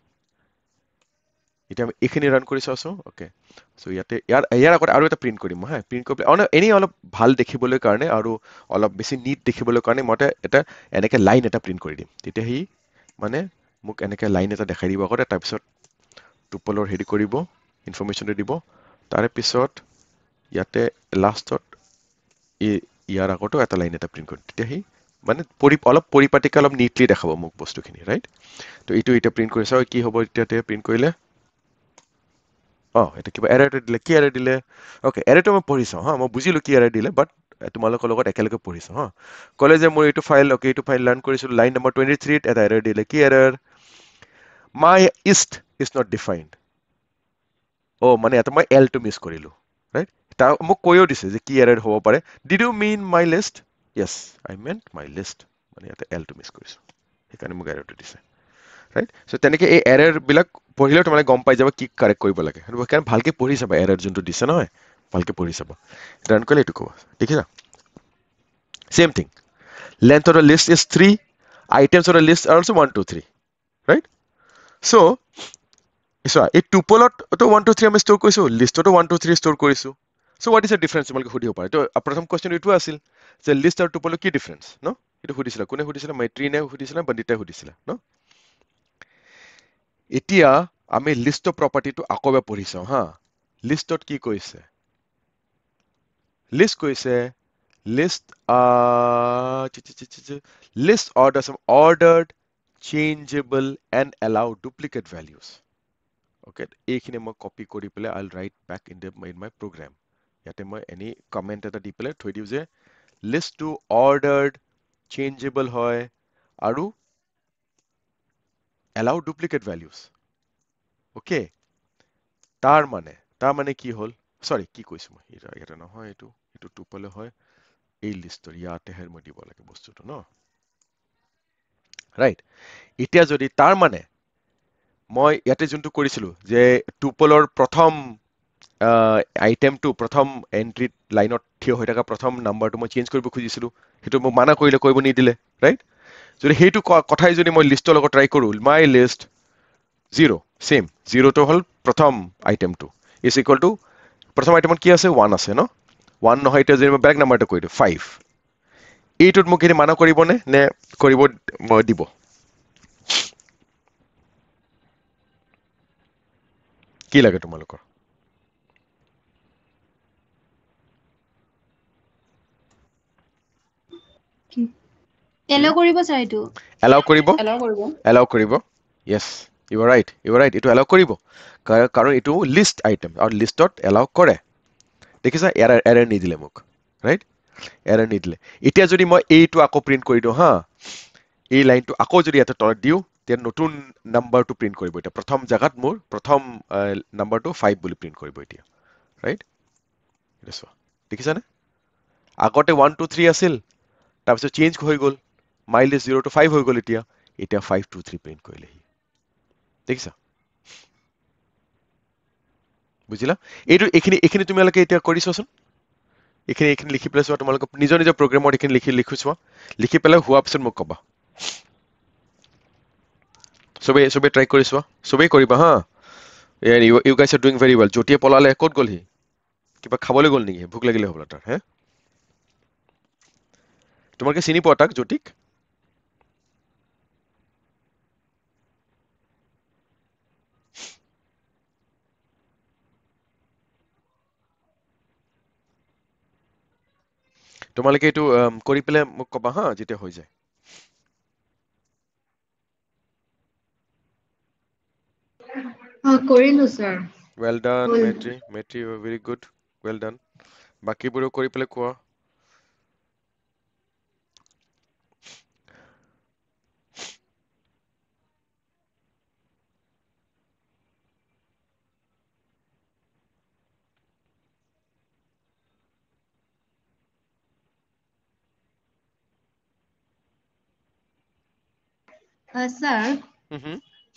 এটা আমি এখানে রান কৰি চাওছো ওকে সো ইয়াতে ইয়াৰ আগত আৰু এটা প্ৰিন্ট কৰিম হা প্ৰিন্ট কৰি এনি অলপ ভাল দেখিবলৈ কাৰণে আৰু অলপ বেছি নিট দেখিবলৈ কাৰণে মই এটা এনেকে লাইন এটা প্ৰিন্ট কৰি দিম তেতিয়া হি মানে মোক এনেকে লাইন এটা দেখাই দিব আগতে তাৰ পিছত টুপলৰ হেৰি কৰিব ইনফৰমেশনটো দিব তাৰে পিছত ইয়াতে লাষ্টত ইয়াৰ আগতো এটা লাইন এটা প্ৰিন্ট কৰিম তেতিয়া হি মানে অলপ পৰিপাটিকে অলপ নিটলি দেখাব মোক বস্তুখিনি ৰাইট তো এইটো এটা প্ৰিন্ট কৰি চাও কি হ'ব এতিয়াতে প্ৰিন্ট কৰিলে এটা কিবা এৰৰ দিলে কি এৰৰ দিলে ওকে এৰৰটো মই পঢ়িছো হা মই বুজিলো কি এৰৰ দিলে বাট তোমালোকৰ লগত একেলগে পঢ়িছো হা কলে যে মই এইটো ফাইল লাৰ্ন কৰিছিলো লাইন নম্বৰ 23 এটা এৰৰ দিলে কি error my ist is not defined মানে এটা মই l টো মিস কৰিলো ৰাইট তা মোক কৈও দিছে যে কি এৰৰ হ'ব পাৰে did you mean my list yes I meant my list মানে এটা l টো মিস কৰিছো সেইকাৰণে মোক এৰৰটো দিছে right so তেনেকে এই এৰৰ বিলাক পঢ়িলে তোমালে গম পাই যাব কি কাৰেক্ট কৰিব লাগে আৰু কাৰণ ভালকে পঢ়ি চাবা এৰৰ যোনটো দিছে নহয় ভালকে পঢ়ি চাবা ৰান কৰিলে এটো কোৱা ঠিক আছে same thing length of the list is 3 items of the list are also 1 2 3 right so এই টুপলত তো 1 2 3 আমি ষ্টৰ কৰিছো লিষ্টতো 1 2 3 ষ্টৰ কৰিছো so what is the difference তোমালোকে সুধিব পাৰে তো প্ৰথম কোৱেশ্চন এইটো আছিল যে লিষ্ট আৰু টুপলৰ কি ডিফাৰেন্স ন এটো সুধিছিলা কোনে সুধিছিলা মৈত্ৰীনে সুধিছিলা বন্দিতাই সুধিছিলা ন এতিয়া আমি লিষ্টৰ প্ৰপাৰ্টিটো আকৌ এবাৰ পঢ়ি চাও হা লিষ্টত কি কৈছে লিষ্ট কৈছে list list orders of ordered changeable and allow duplicate values okay এইখিনি মই কপি কৰি পেলাই I'll write back in my program ইয়াতে মই any comment এটা দি পেলাই থৈ দিও যে list to ordered changeable হয় আৰু allow duplicate values okay তাৰ মানে কি হল সৰি কি কৈছো মই এটা নহয় এটো টুপলে হয় এই লিষ্টৰ ইয়াতে হেৰ মই দিব লাগে বস্তুটো ন ৰাইট এতিয়া যদি তাৰ মানে মই ইয়াতে যোনটো কৰিছিলো যে টুপলৰ প্ৰথম আইটেমটো প্ৰথম এন্ট্ৰি লাইনত থিয় হৈ থকা প্ৰথম নাম্বাৰটো মই চেঞ্জ কৰিব খুজিছিলো হেতু মই মানা কৰিলে কৰিব নিদিলে ৰাইট যদি হেতু কথাই যদি মই লিষ্টৰ লগত ট্ৰাই কৰো মাই লিষ্ট 0 সেম 0 তো হল প্ৰথম আইটেমটো ইজ ইকুয়াল টু প্ৰথম আইটেমত কি আছে 1 আছে ন 1 নহয় এটা যদি মই বেক নাম্বাৰটো কৈ দিও 5 এইটোত মোক কি মানা কৰিবনে নে কৰিব দিব কি লাগে তোমালোকৰ এলাও কৰিব চাই এইটো এলাও কৰিব এলাও কৰিব yes you are right এইটো এলাও কৰিব কাৰণ এইটো লিষ্ট আইটেম আৰু লিষ্টত এলাও কৰে দেখিছা এৰৰ নিদিলে মোক ৰাইট এৰৰ নিদিলে এতিয়া যদি মই এইটো আকৌ প্ৰিন্ট কৰি দিও হা এই লাইনটো আকৌ যদি এটা তলত দিও তে নতুন নাম্বাৰটো প্ৰিন্ট কৰিব এটা প্ৰথম জাগাত মোৰ প্ৰথম নাম্বাৰটো 5 বুলি প্ৰিন্ট কৰিব এতিয়া ৰাইট এছো দেখিছা নে আগতে 1 2 3 আছিল তাৰপিছত চেঞ্জ হৈ গল মাইলেজ 0 to 5 হৈ গল এতিয়া এতিয়া 523 প্ৰিন্ট কৰিলেহি দেখিছা বুজিলা এইখিনি তোমালোকে এতিয়া কৰি চোৱাচোন এইখিনি লিখি পেলাই চোৱা তোমালোকে নিজৰ প্ৰগ্ৰামত এইখিনি লিখি চোৱা লিখি পেলাই হোৱা পিছত মোক ক'বা চবেই ট্ৰাই কৰি চোৱা চবেই কৰিবা হা you guys are doing very well জ্যোতিয়ে পলালে ক'ত গ'লহি কিবা খাবলৈ গ'ল নেকি ভোক লাগিলে হ'বলা তাৰ হে তোমালোকে চিনি পোৱা তাক জ্যোতিক তোমালোকে এইটো কৰি পেলাই মোক ক'বা হা যেতিয়া হৈ যায় কৰিলো ছাৰ ৱেল ডান হ'ল মেট্ৰি ভেৰি গুড ৱেল ডান বাকীবোৰো কৰি পেলাই কোৱা ছাৰ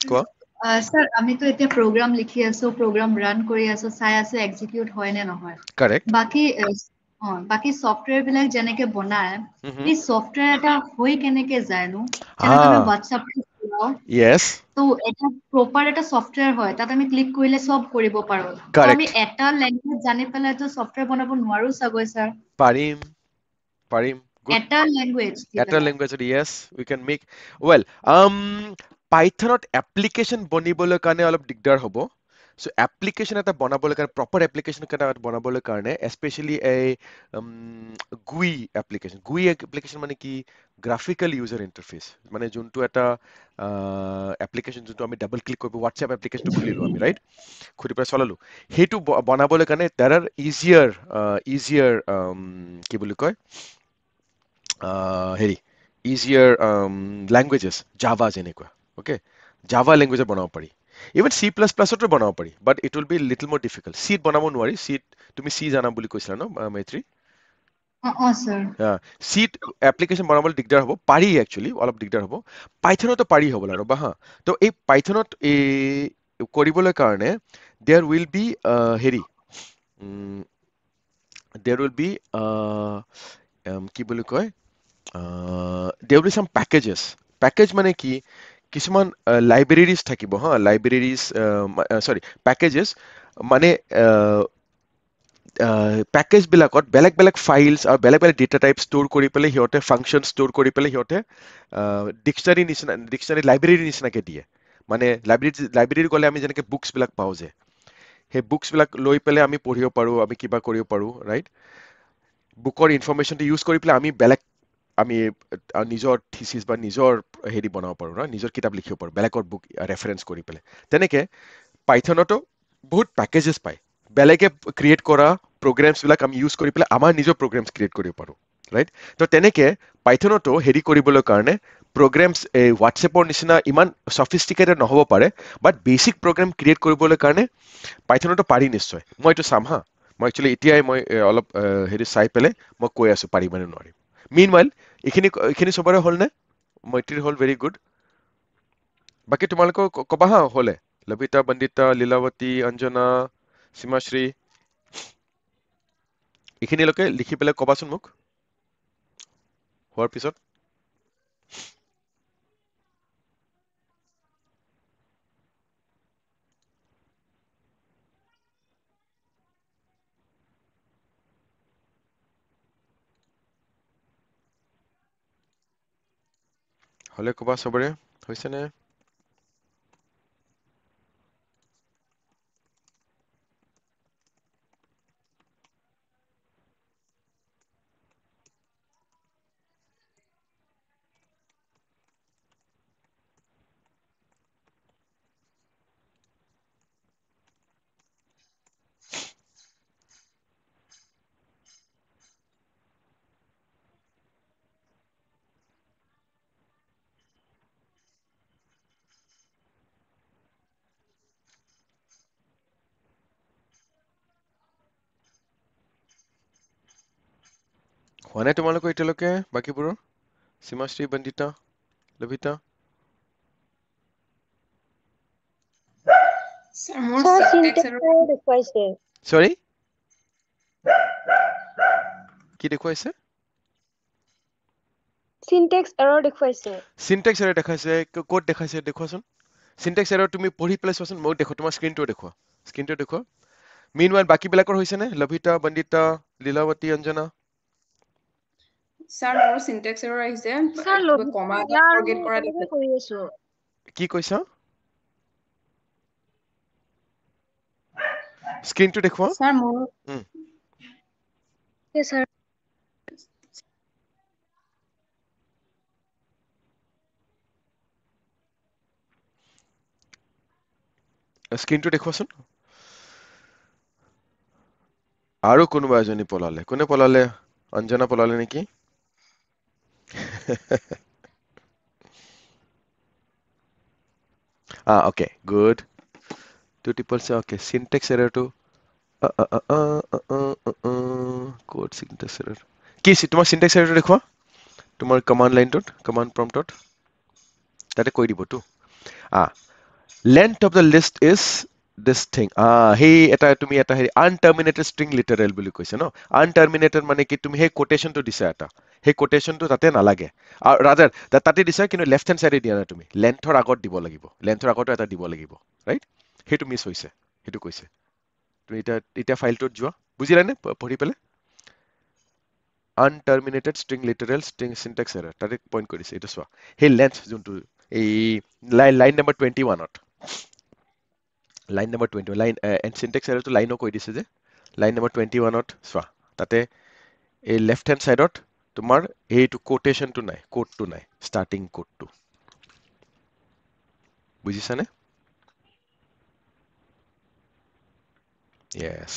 কোৱা ছাৰ আমিতো এতিয়া প্ৰগ্ৰাম লিখি আছো প্ৰগ্ৰাম ৰান কৰি আছো চাই আছো এক্সিকিউট হয় নে নহয় কাৰেক্ট বাকী ছফ্টৱেৰ বিলাক যেনেকে বনায় এই ছফ্টৱেৰ এটা হৈ কেনেকে যায়নো হা যেনেকৈ আমি হোৱাটছআপ চলাও য়েছ তো এটা প্ৰপাৰ এটা ছফ্টৱেৰ হয় তাত আমি ক্লিক কৰিলে চব কৰিব পাৰো তো আমি কাৰেক্ট এটা লেংগুৱেজ জানি পেলাইতো ছফ্টৱেৰ বনাব নোৱাৰো চাগৈ ছাৰ পাৰিম গুড এটা লেংগুৱেজ দি এটা পেলাই লেংগুৱেজত yes we can make well পাইথনত এপ্লিকেশ্যন বনিবলৈ কাৰণে অলপ দিগদাৰ হ'ব চ' এপ্লিকেশ্যন এটা বনাবলৈ কাৰণে প্ৰপাৰ এপ্লিকেশ্যন এটা বনাবলৈ কাৰণে এস্পেচিয়েলি এই গুই এপ্লিকেশ্যন মানে কি গ্ৰাফিকেল ইউজাৰ ইণ্টাৰফেচ মানে যোনটো এটা এপ্লিকেশ্যন যোনটো আমি ডাবল ক্লিক কৰিব হোৱাটছএপ এপ্লিকেশ্যনটো খুলিলো আমি ৰাইট খুলি পেলাই চলালো সেইটো বনাবলৈ কাৰণে দেৰ আৰ ইজিয়াৰ কি বুলি কয় হেৰি ইজিয়াৰ লেংগুৱেজেছ জাভা যেনেকুৱা অ'কে জাভা লেংগুৱেজত বনাব পাৰি ইভেন C++তো বনাব পাৰি but it will B little মোৰ ডিফিকাল্ট চিত বনাব নোৱাৰি তুমি চি জানা বুলি কৈছিলা ন মৈত্ৰী ছাৰ চিট এপ্লিকেশ্যন বনাবলৈ দিগদাৰ হ'ব পাৰি একচুৱেলি অলপ দিগদাৰ হ'ব পাইথনতো পাৰি হ'ব ৰ'বা হা তো এই পাইথনত কৰিবলৈ কাৰণে দেয়াৰ উইল বি হেৰি দেয়াৰ উইল বি কি বুলি কয় there will be some package মানে কি কিছুমান লাইব্ৰেৰিজ থাকিব হা লাইব্ৰেৰিজ চৰি পেকেজেছ মানে পেকেজ বিলাকত বেলেগ বেলেগ ফাইলছ আৰু বেলেগ বেলেগ ডেটা টাইপ ষ্ট'ৰ কৰি পেলাই সিহঁতে ফাংচন ষ্ট'ৰ কৰি পেলাই সিহঁতে ডিক্সনাৰী লাইব্ৰেৰীৰ নিচিনাকে দিয়ে মানে লাইব্ৰেৰী গ'লে আমি যেনেকে বুকছ বিলাক পাওঁ যে সেই বুকছ বিলাক লৈ পেলাই আমি পঢ়িব পাৰোঁ আমি কিবা কৰিব পাৰোঁ ৰাইট বুকৰ ইনফৰমেশ্যনটো ইউজ কৰি পেলাই আমি নিজৰ থিচিছ বা নিজৰ হেৰি বনাব পাৰোঁ ন নিজৰ কিতাপ লিখিব পাৰোঁ বেলেগৰ বুক ৰেফাৰেঞ্চ কৰি পেলাই তেনেকে পাইথনতো বহুত পেকেজেছ পায় বেলেগে ক্ৰিয়েট কৰা প্ৰগ্ৰেমছবিলাক আমি ইউজ কৰি পেলাই আমাৰ নিজৰ প্ৰগ্ৰেমছ ক্ৰিয়েট কৰিব পাৰোঁ ৰাইট তো তেনেকে পাইথনতো হেৰি কৰিবলৈ কাৰণে প্ৰগ্ৰেমছ এই হোৱাটছএপৰ নিচিনা ইমান চফিষ্টিকেটেড নহ'ব পাৰে বাট বেচিক প্ৰগ্ৰেম ক্ৰিয়েট কৰিবলৈ কাৰণে পাইথনতো পাৰি নিশ্চয় মই এইটো চাম হা মই একচুৱেলি এতিয়াই মই অলপ হেৰি চাই পেলাই মই কৈ আছোঁ পাৰিম নে নোৱাৰিম মিনৱাইল এইখিনি চবৰে হ'লনে মৈত্ৰীৰ হ'ল ভেৰি গুড বাকী তোমালোকৰ ক'বা হা হ'লে লবিতা বন্দিতা লীলাৱতী অঞ্জনা সীমাশ্ৰী এইখিনিলৈকে লিখি পেলাই ক'বাচোন মোক হোৱাৰ পিছত হ'লে ক'বা চবৰে হৈছেনে হোৱা নাই তোমালোকৰ এতিয়ালৈকে বাকীবোৰৰ সীমাশ্ৰী বন্দিতা লবিতা Sir, মোৰ Sir, syntax syntax error error দেখুৱাইছে। Sorry? কি দেখুৱাইছে? Syntax error দেখুৱাইছে। Syntax error দেখাইছে, ক'ত দেখাইছে দেখুৱাচোন। Syntax error তুমি পঢ়ি পেলাই চোৱাচোন, মই দেখো তোমাৰ স্ক্ৰীনটো দেখুৱা। স্ক্ৰীনটো দেখুৱা। Meanwhile বাকীবিলাকৰ হৈছে নে? লভিতা, বন্দিতা, লীলাৱতী, অঞ্জনা? Sir, মোৰ syntax error আহিছে। Sir, কিবা comma এটা লভিতা আৰু forget মই কৰা একেলগে দেখাইছে। কৰি আছো। কি কৈছা? স্ক্ৰীনটো দেখুৱা। Sir, মোৰ Okay, sir. স্ক্ৰীনটো দেখুৱাচোন। আৰু কোনোবা এজনী পলালে। কোনে পলালে? অঞ্জনা পলালে নেকি? Okay, good. 2 triples, okay. Syntax error to code syntax error. কি তোমাৰ syntax error দেখুৱা? তোমাৰ command line টোত, command prompt ত তাতে কৈ দিবতো। Length of the list is this thing. সেই এটা তুমি এটা unterminated string literal বুলি কৈছে ন? Unterminated মানে কি তুমি সেই quotation টো দিছা এটা। সেই quotation টো তাতে নালাগে। Rather, তাতে দিছা কিন্তু left hand side দিয়া নাই তুমি। Lengthৰ আগত দিব লাগিব। Lengthৰ আগতো এটা দিব লাগিব। Right? সেইটো মিছ হৈছে। সেইটো কৈছে। তুমি এতিয়া ফাইলটোত যোৱা। বুজিলানে পঢ়ি পেলাই? Unterminated string literal string syntax error তাতে পইণ্ট কৰিছে এইটো চোৱা সেই লেন্থ যোনটো এই লাইন নম্বৰ 21ত লাইন নম্বৰ 20 লাইন syntax errorটো লাইনো কৈ দিছে যে লাইন নম্বৰ 21ত চোৱা তাতে এই লেফ্ট হেণ্ড সাইডত তোমাৰ এইটো কোটেশনটো নাই কোডটো নাই ষ্টাৰ্টিং কোডটো বুজিছানে yes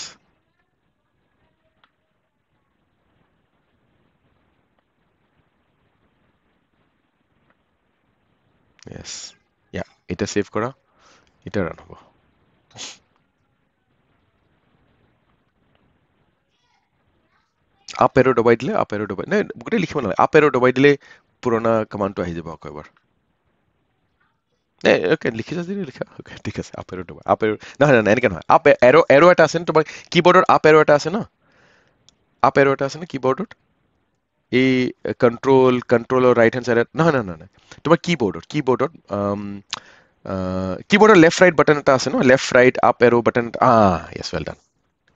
yes yeah এটা সেভ কৰা এটা ৰান হ'ব আপ এৰো দবাই দিলে আপ এৰো দবাই নাই গোটেই লিখিব নালাগে আপ এৰো দবাই দিলে পুৰণা কমাণ্ডটো আহি যাব আকৌ এবাৰ ওকে লিখিছা যদি লিখা ওকে ঠিক আছে আপ এৰো দবাই আপ এৰো নহয় নহয় এনেকে নহয় আপ এৰো এৰো এটা আছে ন তোমাৰ কিবৰ্ডৰ আপ এৰো এটা আছে ন আপ এৰো এটা আছে ন কিবৰ্ডত এই কন্ট্ৰলৰ ৰাইট হেণ্ড চাইডত নহয় নহয় নহয় তোমাৰ কিবৰ্ডত কিবৰ্ডৰ লেফ্ট ৰাইট বাটন এটা আছে ন left right up arrow button yes well done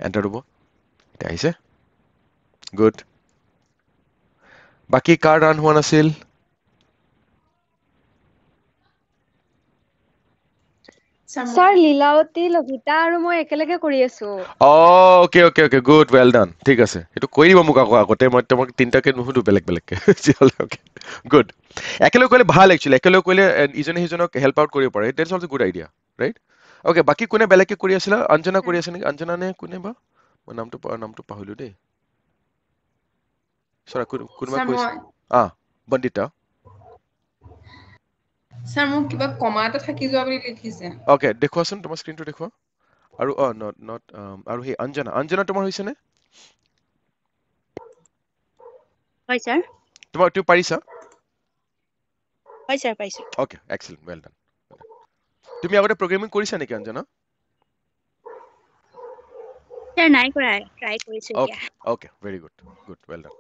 enter দিব এতিয়া আহিছে গুড বাকী কাৰ ৰান হোৱা নাছিল Sir, লীলাৱতী, লভিতা আৰু মই একেলগে কৰি আছো। Okay okay okay good well done ঠিক আছে এইটো কৈ দিব মোক আকৌ আগতে মই তোমাক তিনিটাকে নুসুধো বেলেগ বেলেগকে গুড একেলগে কৰিলে ভাল একচুৱেলি একেলগে কৰিলে ইজনে সিজনক হেল্প আউট কৰিব পাৰে that's also good idea right okay বাকী কোনে বেলেগকে কৰি আছিলা অঞ্জনা কৰি আছে নেকি অঞ্জনা নে কোনে বা মই নামটো পাহৰিলো দেই চৰা কোনোবা কৈছে বন্দিতা Sir, মোক কিবা কমা এটা থাকি যোৱা বুলি লিখিছে অকে দেখুৱাচোন তোমাৰ স্ক্ৰীনটো দেখুৱা আৰু নট আৰু সেই অঞ্জনা তোমাৰ হৈছে নে হয় স্যাৰ তুমি পাৰিছা হয় স্যাৰ পাইছো অকে এক্সেলেন্ট ৱেল ডান তুমি আগতে প্ৰগ্ৰামিং কৰিছা নেকি অঞ্জনা স্যাৰ নাই কৰা ট্ৰাই কৰিছো এতিয়া Okay, very good. Good, well done.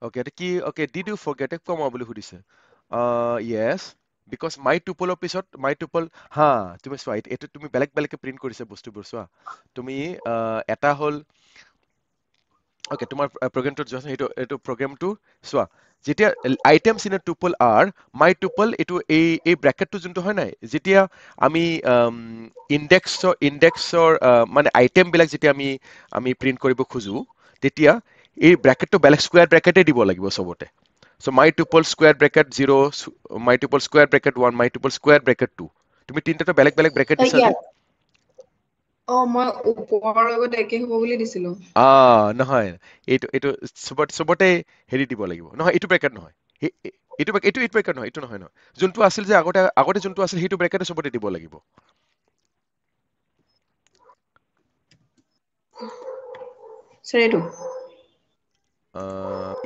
Okay, did you forget a comma বুলি সুধিছে? Yes, because my tuple ৰ পিছত my tuple, তুমি চোৱা, এইটো তুমি বেলেগকে প্ৰিণ্ট কৰিছা বস্তুবোৰ চোৱা। তুমি এটা হ'ল, okay, তোমাৰ প্ৰগ্ৰামটোত যোৱাচোন, এইটো প্ৰগ্ৰামটো চোৱা। যেতিয়া items in a tuple are, my tuple, এইটো এই ব্ৰেকেটটো যোনটো হয় নাই, যেতিয়া আমি ইণ্ডেক্সৰ মানে আইটেম বিলাক যেতিয়া আমি প্ৰিণ্ট কৰিব খোজো তেতিয়া এই ব্ৰেকেটটো বেলেগ স্কোয়াৰ ব্ৰেকেটে দিব লাগিব চবতে so my tuple square bracket 0 my tuple square bracket 1 my tuple square bracket 2 তুমি তিনটা বেলেগ ব্ৰেকেট দিছা যে মই ওপৰৰ লগত একে হ'ব বুলি দিছিলো নহয় এইটো চবতে হেৰি দিব লাগিব নহয় এইটো ব্ৰেকেট নহয় এইটো ব্ৰেকেট নহয় এইটো নহয় যোনটো আছিল যে আগতে যোনটো আছিল সেইটো ব্ৰেকেটে চবতে দিব লাগিব স্যাৰ এইটো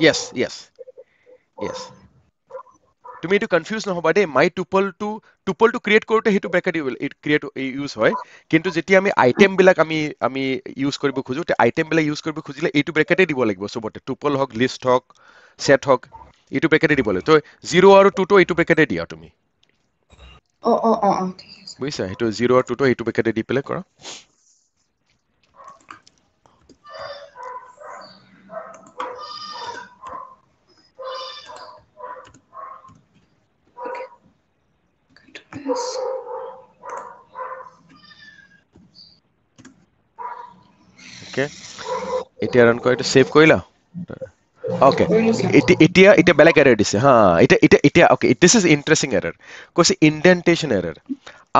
yes তুমি এইটো কনফিউজ নহবা দেই মাই টুপলটো ক্ৰিয়েট কৰোঁতে সেইটো ব্ৰেকেট ক্ৰিয়েট ইউজ হয় কিন্তু যেতিয়া আমি আইটেম বিলাক আমি ইউজ কৰিব খোজো তে আইটেম বিলাক ইউজ কৰিব খুজিলে এইটো ব্ৰেকেটে দিব লাগিব চবতে টুপল হওক লিষ্ট হওক সেট হওক এইটো ব্ৰেকেটে দিব লাগিব তো 0 আৰু 2 টো এইটো ব্ৰেকেটে দিয়া তুমি ঠিক আছে বুজিছা সেইটো 0 আৰু 2 টো এইটো ব্ৰেকেটে দি পেলাই কৰা ওকে এতিয়া ৰান কৰা এইটো সেভ কৰিলা ওকে কৰিলো ছাৰ এতিয়া বেলেগ এৰৰ দিছে হা এতিয়া okay this is interesting error কৈছে indentation error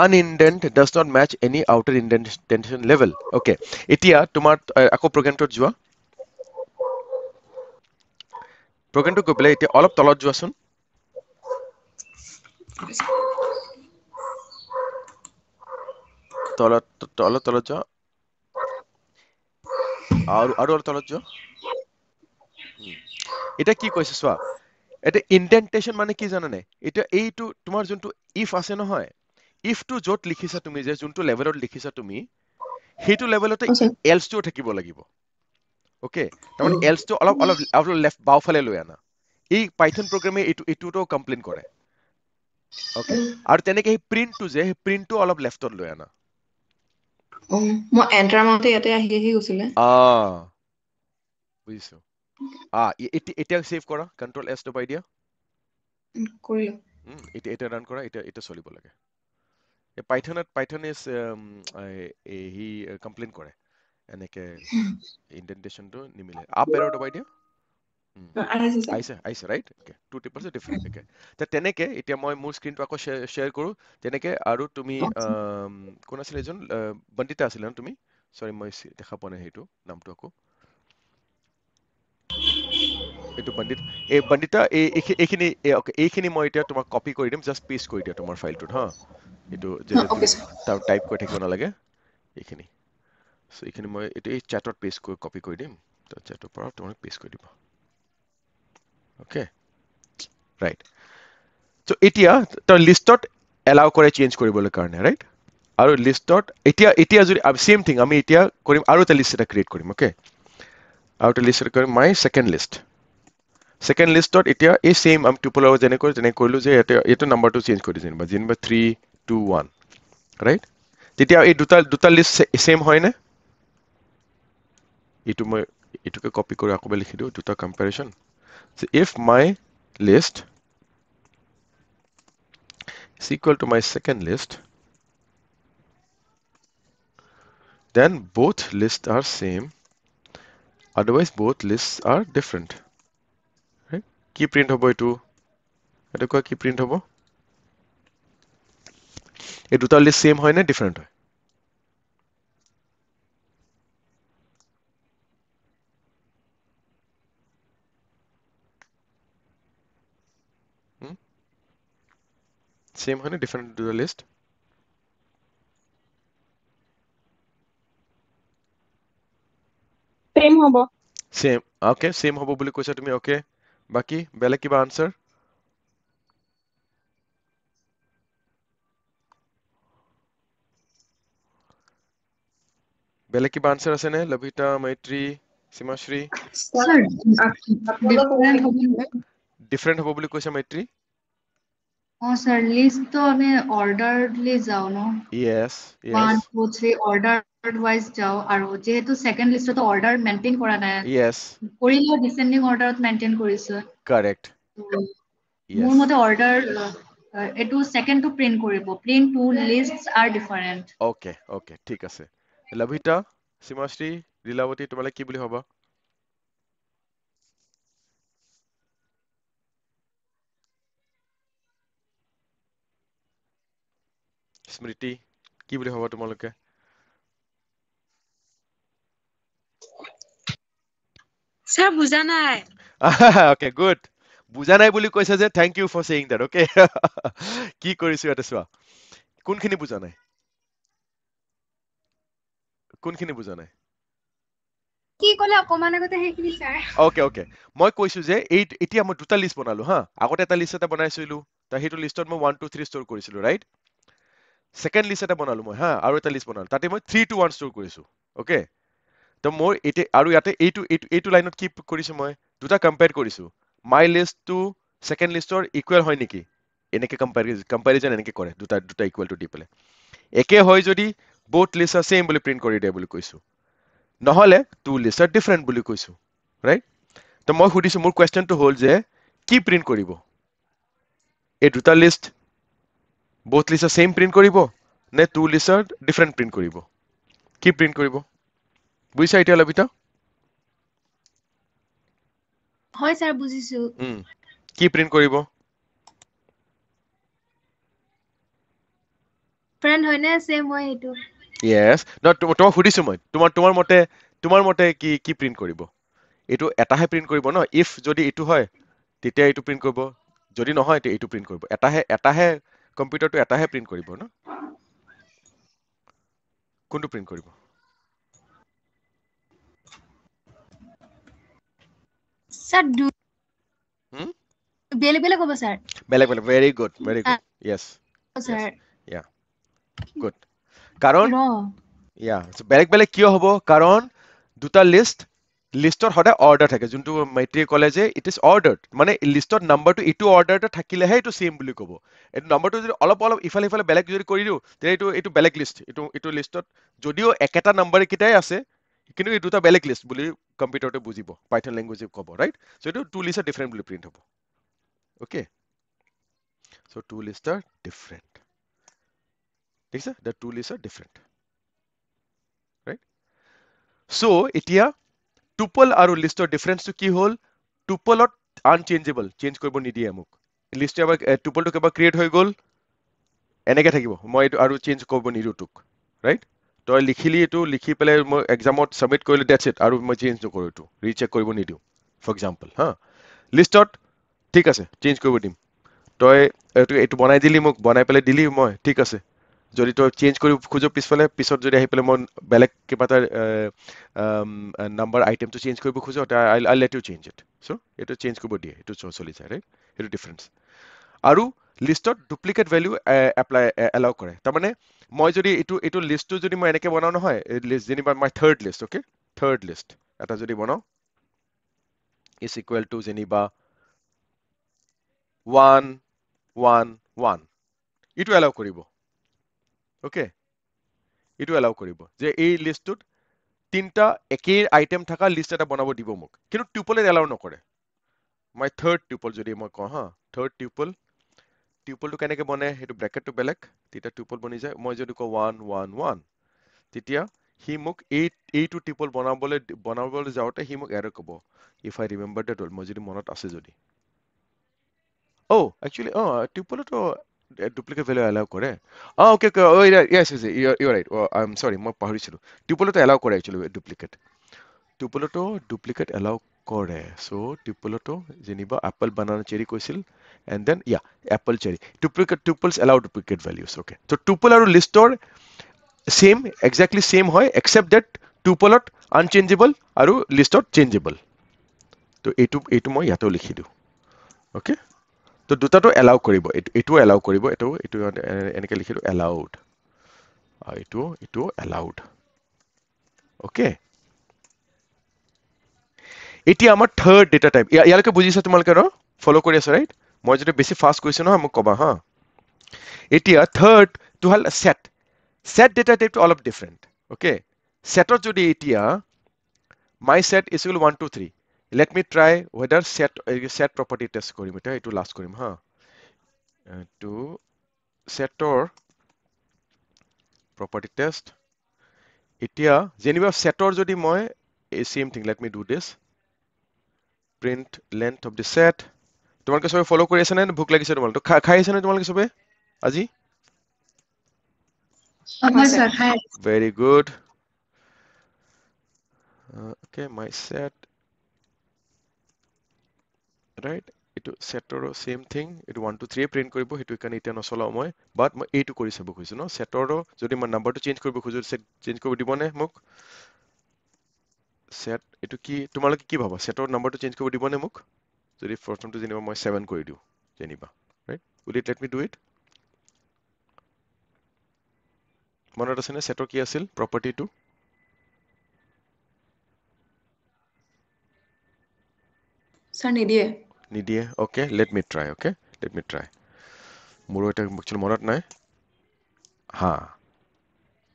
unindent does not match any outer indentation level okay এতিয়া তোমাৰ আকৌ প্ৰগ্ৰামটোত যোৱা প্ৰগ্ৰামটো গৈ পেলাই এতিয়া অলপ তলত যোৱাচোন তলত যোৱা আৰু অলপ তলত যোৱা এতিয়া কি কৈছে চোৱা এটা ইনডেন্টেশন মানে কি জানানে এতিয়া এইটো তোমাৰ যোনটো ইফ আছে নহয় ইফটো য'ত লিখিছা তুমি যে যোনটো লেভেলত লিখিছা তুমি সেইটো লেভেলতে এলছটো থাকিব লাগিব ওকে তাৰমানে এলছটো অলপ লেফ্ট বাওঁফালে লৈ আনা এই পাইথন প্ৰগ্ৰামে এইটোতো কমপ্লেইন কৰে ওকে আৰু তেনেকে সেই প্ৰিন্টটো যে সেই প্ৰিন্টটো অলপ লেফ্টত লৈ আনা মই এন্টাৰ মাউতে ইয়াতে আহি গৈছিলে বুজিছো এতিয়া সেভ কৰা কন্ট্ৰল এছ দবাই দিয়া কৰিলো এতিয়া ৰান কৰা এতিয়া চলিব লাগে পাইথন ইজ হি কমপ্লেইন কৰে এনেকে ইনডেন্টেশনটো নিমিলে আপ এৰো দবাই দিয়া আহিছে ৰাইট ওকে 2% ডিফাৰেন্ট ওকে তেনেকে এতিয়া মই মোৰ স্ক্ৰীনটো আকৌ শ্বেয়াৰ কৰো তেনেকে আৰু তুমি কোন আছিল এজন বন্দিতা আছিল ন তুমি সৰি মই দেখা পোৱা নাই সেইটো নামটো আকৌ এইটো বন্দিতা এইখিনি মই এতিয়া তোমাক কপি কৰি দিম জাষ্ট পেষ্ট কৰি দিয়া তোমাৰ ফাইলটোত হা এইটো অ'কে টাইপ কৰি থাকিব নালাগে এইখিনি এইখিনি মই এইটো এই চেটত পেষ্ট কৰি কপি কৰি দিম চেটৰ পৰা তোমাক পেষ্ট কৰি দিব ওকে ৰাইট চ' এতিয়া তই লিষ্টত এলাউ কৰে চেঞ্জ কৰিবলৈ কাৰণে ৰাইট আৰু লিষ্টত এতিয়া যদি চেম থিং আমি এতিয়া কৰিম আৰু এটা লিষ্ট এটা ক্ৰিয়েট কৰিম ওকে আৰু এটা লিষ্ট কৰিম মাই ছেকেণ্ড লিষ্টত এতিয়া এই চেম আমি টুপলৰ যেনেকৈ কৰিলো যে এইটো নাম্বাৰটো চেঞ্জ কৰি দিম যেনিবা 3 2 1 ৰাইট তেতিয়া এই দুটা লিষ্ট চেম হয়নে এইটোকে কপি কৰি আকৌ লিখি দিওঁ দুটা comparison if my list is equal to my second list then both lists are same otherwise both lists are different right কি প্ৰিন্ট হ'ব এইটো কি প্ৰিন্ট হ'ব এই দুটা লিষ্ট সেম হয় নে ডিফাৰেন্ট হয় সেম হয় নে ডিফাৰেন্ট দুটা লিষ্ট সেম হ'ব সেম ওকে সেম হ'ব বুলি কৈছা তুমি ওকে বাকি বেলেগ কিবা আনসাৰ বেলেগ কিবা আনসাৰ আছে নে লভিতা মৈত্ৰী সীমাশ্ৰী ডিফাৰেন্ট হ'ব বুলি কৈছা মৈত্ৰী sir list তো আমি orderly যাও ন yes 1 2 3 order wise যাও আৰু যেহেতু সেকেন্ড লিষ্টটো অৰ্ডাৰ মেইনটেইন কৰা নাই yes কৰিলেও ডিসেন্ডিং অৰ্ডাৰত মেইনটেইন কৰিছো correct মোৰ yes মতে অৰ্ডাৰ এটো সেকেন্ড টু প্ৰিন্ট কৰিব print two lists are different okay ঠিক আছে লভিতা সীমাশ্ৰী লীলাৱতী তোমালে কি বুলি ভাবা স্মৃতি কি বুলি ভাবা তোমালোকে স্যাৰ বুজা নাই okay good বুজা নাই বুলি কৈছে যে thank you for saying that okay কি কৰিছো এটা চোৱা কোনখিনি বুজা নাই কি ক'লে অকমান আগতে সেইখিনি স্যাৰ ওকে মই কৈছো যে এতিয়া মই দুটা লিষ্ট বনালো হা আগতে এটা লিষ্ট এটা বনাইছিলো তাৰ সেইটো লিষ্টত মই 1 2 3 ষ্টৰ কৰিছিলো ৰাইট সেকেন্ড লিষ্ট এটা বনালো মই হা আৰু এটা লিষ্ট বনালো তাতে মই 3 2 1 ষ্টৰ কৰিছো ওকে তো মই এতিয়া আৰু ইয়াতে এইটো লাইনত কি কৰিছো মই দুটা কম্পেয়াৰ কৰিছো মাই লিষ্ট টু সেকেন্ড লিষ্টৰ ইকুৱেল হয় নেকি এনেকে কম্পেৰিজন এনেকে কৰে দুটা ইকুৱেল টু দি পেলাই একে হয় যদি both lists are same বুলি প্ৰিন্ট কৰি দিয়ে বুলি কৈছো নহলে two lists are different বুলি কৈছো ৰাইট তো মই সুধিছো মোৰ কোৱেশ্চনটো হ'ল যে কি প্ৰিন্ট কৰিব এই দুটা list both lists are same print কৰিব নে two lists are different print কৰিব কি প্ৰিন্ট কৰিব বুজিছা এতিয়া লবিতা হয় স্যাৰ বুজিছো কি প্ৰিন্ট কৰিব ফ্ৰেন্ড হয় নে সেম হয় এটো yes ন তোমাক সুধিছো মই তোমাৰ মতে কি প্ৰিন্ট কৰিব এইটো এটাহে প্ৰিন্ট কৰিব ন ইফ যদি এইটো হয় তেতিয়া এইটো প্ৰিন্ট কৰিব যদি নহয় তে এইটো প্ৰিন্ট কৰিব এটাহে কম্পিউটাৰটো এটাহে প্ৰিন্ট কৰিব ন কোনটো প্ৰিন্ট কৰিব স্যাৰ হুম বেলেগ হ'ব স্যাৰ বেলেগ very good yes sir yeah good কাৰণ ৰ বেলেগ কিয় হ'ব কাৰণ দুটা লিষ্টৰ সদায় অৰ্ডাৰ থাকে যোনটো মেট্ৰিক ক'লে যে ইট ইজ অৰ্ডাৰ্ড মানে লিষ্টত নাম্বাৰটো ইটো অৰ্ডাৰতে থাকিলেহে এইটো সেম বুলি ক'ব এইটো নাম্বাৰটো যদি অলপ ইফালে বেলেগ যদি কৰি দিওঁ তেতিয়া এইটো বেলেগ লিষ্ট এইটো লিষ্টত যদিও একেটা নাম্বাৰ কেইটাই আছে কিন্তু এই দুটা বেলেগ লিষ্ট বুলি কম্পিউটাৰটো বুজিব পাইথন লেংগুৱেজে ক'ব ৰাইট সো এইটো টু লিষ্ট ডিফাৰেণ্ট বুলি প্ৰিন্ট হ'ব okay so two list are different ঠিক আছে the two lists are different right so এতিয়া টুপল আৰু লিষ্টৰ ডিফাৰেন্সটো কি হ'ল টুপলত আনচেঞ্জেবল চেঞ্জ কৰিব নিদিয়ে মোক লিষ্ট এবাৰ টুপলটো কেবা ক্ৰিয়েট হৈ গ'ল এনেকে থাকিব মই এইটো আৰু চেঞ্জ কৰিব নিদিওঁ তোক ৰাইট তই লিখিলি এইটো লিখি পেলাই মই এক্সামত সাবমিট কৰিলে দ্যাটছ ইট আৰু মই চেঞ্জ নকৰো এইটো ৰিচেক কৰিব নিদিওঁ ফৰ এক্সাম্পল হা লিষ্টত ঠিক আছে চেঞ্জ কৰিব দিম তই এইটো বনাই দিলি মোক বনাই পেলাই দিলি মই ঠিক আছে যদি তই চেঞ্জ কৰিব খোজো পিছফালে পিছত যদি আহি পেলাই মই বেলেগ কিবা এটা নাম্বাৰ আইটেমটো চেঞ্জ কৰিব খোজো I let you change it so' এইটো চেঞ্জ কৰিব দিয়ে এইটো চলি যায় ৰাইট এইটো ডিফাৰেঞ্চ আৰু লিষ্টত ডুপ্লিকেট ভেলু এলাউ কৰে তাৰমানে মই যদি এইটো লিষ্টটো যদি মই এনেকে বনাও নহয় লিষ্ট যেনিবা my third list okay third list এটা যদি বনাও ইজ ইকুৱেল টু যেনিবা 1 1 1 এইটো এলাউ কৰিব ওকে এইটো এলাউ কৰিব যে এই লিষ্টটোত তিনটা একেই আইটেম থকা লিষ্ট এটা বনাব দিব মোক কিন্তু টিউপলে এলাউ নকৰে মাই থাৰ্ড টিউপল যদি মই কওঁ হা থাৰ্ড টিউপলটো কেনেকে বনে সেইটো ব্ৰেকেটটো বেলেগ তেতিয়া টিউপল বনি যায় মই যদি কওঁ 1 1 1 তেতিয়া সি মোক এইটো টিউপল বনাবলৈ যাওঁতে সি মোক এৰৰ ক'ব ইফ আই ৰিমেম্বাৰ দ্যাট মই যদি মনত আছে যদি একচুৱেলি টিউপলতো ডুপ্লিকেট ভেলু এলাউ কৰে okay yes you're right I'm sorry মই পাহৰিছিলো টিউপলতো এলাউ কৰে একচুৱেলি টিউপলতো ডুপ্লিকেট এলাউ কৰে সো টিউপলতো যেনিবা এপল বানানা চেৰি কৈছিল and then apple cherry tuples allow duplicate values okay so tuple আৰু লিষ্টৰ exactly same হয় except that tupleত unchangeable আৰু লিষ্টত changeable তো এইটো মই ইয়াতেও লিখি দিওঁ okay তো দুটাটো এলাউ কৰিব এইটো এলাউ কৰিব এইটো এনেকে লিখিলো এলাউড এইটো এলাউড ওকে এতিয়া আমাৰ থাৰ্ড ডেটা টাইপ ইয়ালৈকে বুজিছা তোমালোকে ন ফলো কৰি আছা ৰাইট মই যদি বেছি ফাষ্ট কৈছো নহয় মোক কবা হা এতিয়া থাৰ্ড টো হল সেট ডেটা টাইপটো অলপ ডিফাৰেণ্ট ওকে সেটত যদি এতিয়া মাই set is equal 1 2 3 let me try whether set property test কৰিম এটা এইটো লাষ্ট কৰিম হা to setor property test এতিয়া যেনিবা setor যদি মই same thing let me do this print length of the set তোমালোকে সবে ফলো কৰি আছে নে ভুক লাগিছে তোমালোক খাই আছে নে তোমালোকে সবে আজি হয় স্যার খাই very good okay my set right এইটো সেটৰ same thing এইটো 1 2 3 প্ৰিন্ট কৰিব সেইটো কাৰণে এতিয়া নচলাও মই বাট মই এইটো কৰি চাব খুজিছো ন সেটৰ যদি মই নাম্বাৰটো চেঞ্জ কৰিব খুজো চেঞ্জ কৰিব দিব নে মোক set এটো কি তোমালোকে কি ভাবা সেটৰ নাম্বাৰটো চেঞ্জ কৰিব দিবনে মোক যদি প্ৰথমটো যেনিবা মই 7 কৰি দিও যেনিবা right will it let me do it মনত আছে নে সেটৰ কি আছিল প্ৰপাৰ্টিটো স্যাৰ নিদিয়ে নিদিয়ে okay let me try মোৰো এটা একচুয়ালি মনত নাই হা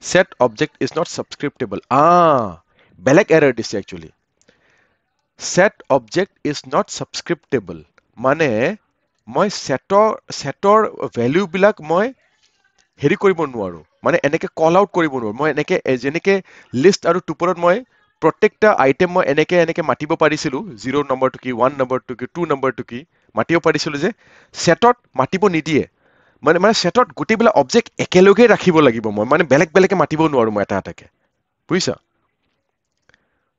set object is not subscriptable বেলেগ এৰৰ দিছে actually set object is not subscriptable মানে মই সেটৰ ভ্যালু বিলাক মই হেৰি কৰিব নোৱাৰো মানে এনেকে কল আউট কৰিব নোৱাৰো মই এনেকে যেনেকে লিষ্ট আৰু টুপলত মই প্ৰত্যেকটা আইটেম মই এনেকে মাতিব পাৰিছিলো 0 নম্বৰটো কি 1 নম্বৰটো কি 2 নম্বৰটো কি মাতিব পাৰিছিলো যে সেটত মাতিব নিদিয়ে মানে সেটত গোটেইবিলাক অবজেক্ট একেলগে ৰাখিব লাগিব মই মানে বেলেগে মাতিব নোৱাৰো মই এটা এটাকে বুজিছা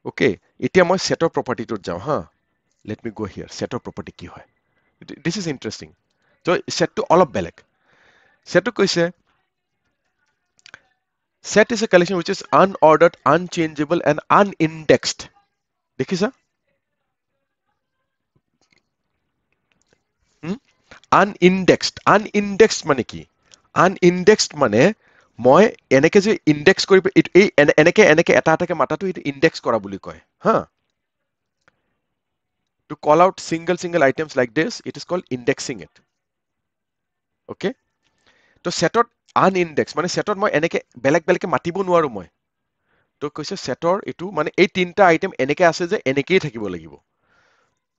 ওকে এতিয়া মই সেটৰ প্ৰপাৰ্টিটোত যাওঁ হা লেট মি গো হিয়াৰ সেটৰ প্ৰপাৰ্টি কি হয় দিস ইজ ইন্টাৰেষ্টিং তো সেটটো অলপ বেলেগ সেটটো কৈছে set is a collection which is unordered unchangeable and unindexed দেখিছা unindexed মানে কি unindexed মানে মই এনেকে যে ইনডেক্স কৰি এই এনেকে এটা এটাকে মাতাটো এটা ইনডেক্স কৰা বুলি কয় হা to call out single items like this it is called indexing it okay তো সেটত unindexed মানে সেটত মই এনেকে বেলেগে মাতিব নোৱাৰো মই তো কৈছে সেটৰ এটো মানে এই তিনটা আইটেম এনেকে আছে যে এনেকেই থাকিব লাগিব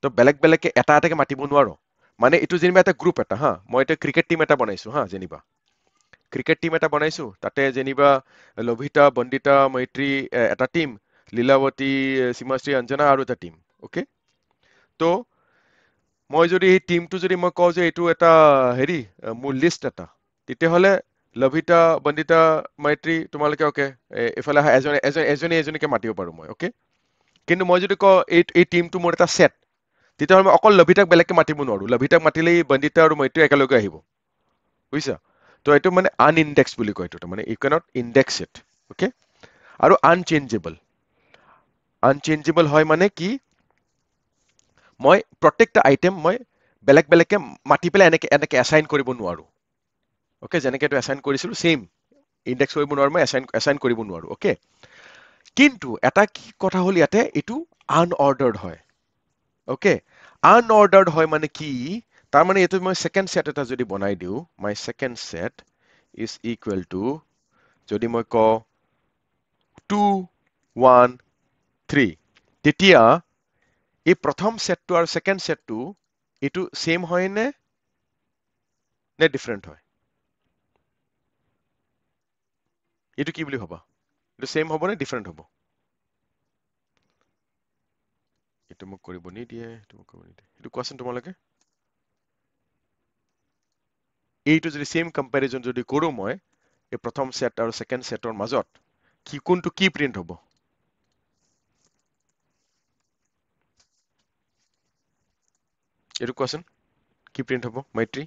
তো বেলেগে এটা এটাকে মাতিব নোৱাৰো মানে এটো যেনিবা এটা গ্ৰুপ এটা হা মই এটা ক্ৰিকেট টিম এটা বনাইছো হা যেনিবা ক্ৰিকেট টিম এটা বনাইছো তাতে যেনিবা লভিতা বন্দিতা মৈত্ৰী এটা টিম লীলাৱতী সীমাশ্ৰী অঞ্জনা আৰু এটা টিম ওকে তো মই যদি এই টিমটো যদি মই কওঁ যে এইটো এটা হেৰি মোৰ লিষ্ট এটা তেতিয়াহ'লে লভিতা বন্দিতা মৈত্ৰী তোমালোকে ওকে এফালে এজনীকে মাতিব পাৰো মই ওকে কিন্তু মই যদি কওঁ এই টিমটো মোৰ এটা সেট তেতিয়াহ'লে মই অকল লভিতাক বেলেগকে মাতিব নোৱাৰো লভিতাক মাতিলেই বন্দিতা আৰু মৈত্ৰী একেলগে আহিব বুজিছা তো এইটো মানে আনইনডেক্স বুলি কয় এইটো মানে you can't index it okay আৰু আনচেঞ্জেবল হয় মানে কি মই প্ৰত্যেকটা আইটেম মই বেলেগে মাতি পেলাই এনেকে এছাইন কৰিব নোৱাৰো ওকে যেনেকে এইটো এছাইন কৰিছিলো সেম ইনডেক্স কৰিব নোৱাৰো মই এছাইন কৰিব নোৱাৰো ওকে কিন্তু এটা কি কথা হ'ল ইয়াতে এইটো আনঅৰ্ডাৰ্ড হয় ওকে আনঅৰ্ডাৰ্ড হয় মানে কি তাৰ মানে এইটো মই সেকেন্ড সেট এটা যদি বনাই দিও my second set is equal to যদি মই কওঁ 2 1 3 তেতিয়া এই প্ৰথম সেটটো আৰু সেকেন্ড সেটটো এটো সেম হয় নে ডিফাৰেন্ট হয় এটো কি বুলি ভাবা এটো সেম হ'ব নে ডিফাৰেন্ট হ'ব এটো মোক কৰিব নিদিয়ে এটো কোৱাচোন তোমালোকে এইটো যদি সেম কম্পাৰিজন যদি কৰো মই এই প্ৰথম সেট আৰু সেকেন্ড সেটৰ মাজত কি কোনটো কি প্ৰিন্ট হ'ব এটো কোৱাচোন কি প্ৰিন্ট হ'ব মৈত্ৰী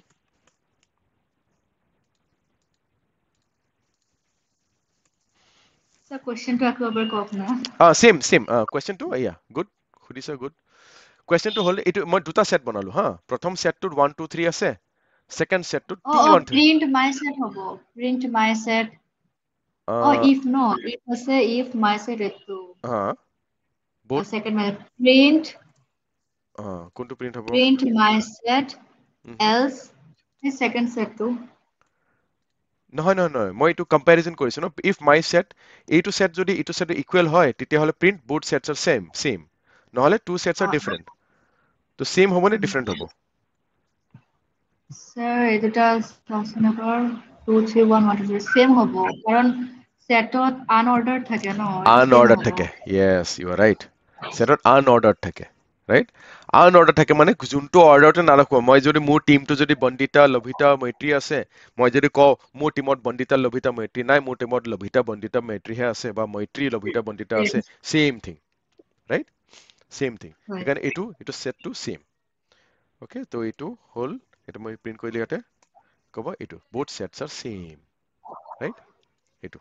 স্যাৰ কোশ্চেনটো আকৌ এবাৰ কওক না সেম কোৱেশ্চনটো ইয়া গুড খুদিছা গুড কোৱেশ্চনটো হ'ল এইটো মই দুটা সেট বনালো হা প্ৰথম সেটটোত 1 2 3 আছে সেকেন্ড সেটটোত 2 1 3 প্রিন্ট মাই সেট হ'ব print my set if no if আছে if my set এটো both second my print কোনটো প্ৰিন্ট হ'ব print my set else the second set to নহয় মই এইটো কম্পাৰিজন কৰিছো ন ইফ মাই সেট এইটো সেট যদি এইটো সেট ইকুৱেল হয় তেতিয়াহ'লে print both sets are same নহলে two sets are different তো সেম হ'ব নে ডিফাৰেন্ট হ'ব স্যার এটা সাবস্ক্রাইবার 2 3 1 1 2 সেম হ'ব কারণ সেটত আনঅর্ডার থাকে ন আনঅৰ্ডাৰ থাকে yes you are right সেটত আনঅৰ্ডাৰ থাকে ৰাইট আনঅৰ্ডাৰ থাকে মানে যোনটো অৰ্ডাৰতে নাৰাখো মই যদি মোৰ টিমটো যদি বন্দিতা লভিতা মৈত্ৰী আছে মই যদি কওঁ মোৰ টিমত বন্দিতা লভিতা মৈত্ৰী নাই মোৰ টিমত লভিতা বন্দিতা মৈত্ৰীহে আছে বা মৈত্ৰী লভিতা বন্দিতা আছে same thing right same thing সেইকাৰণে এইটো সেটটো সেম ওকে তো এইটো হ'ল এইটো মই প্ৰিন্ট কৰিলে ইয়াতে ক'ব এইটো both sets are same right এইটো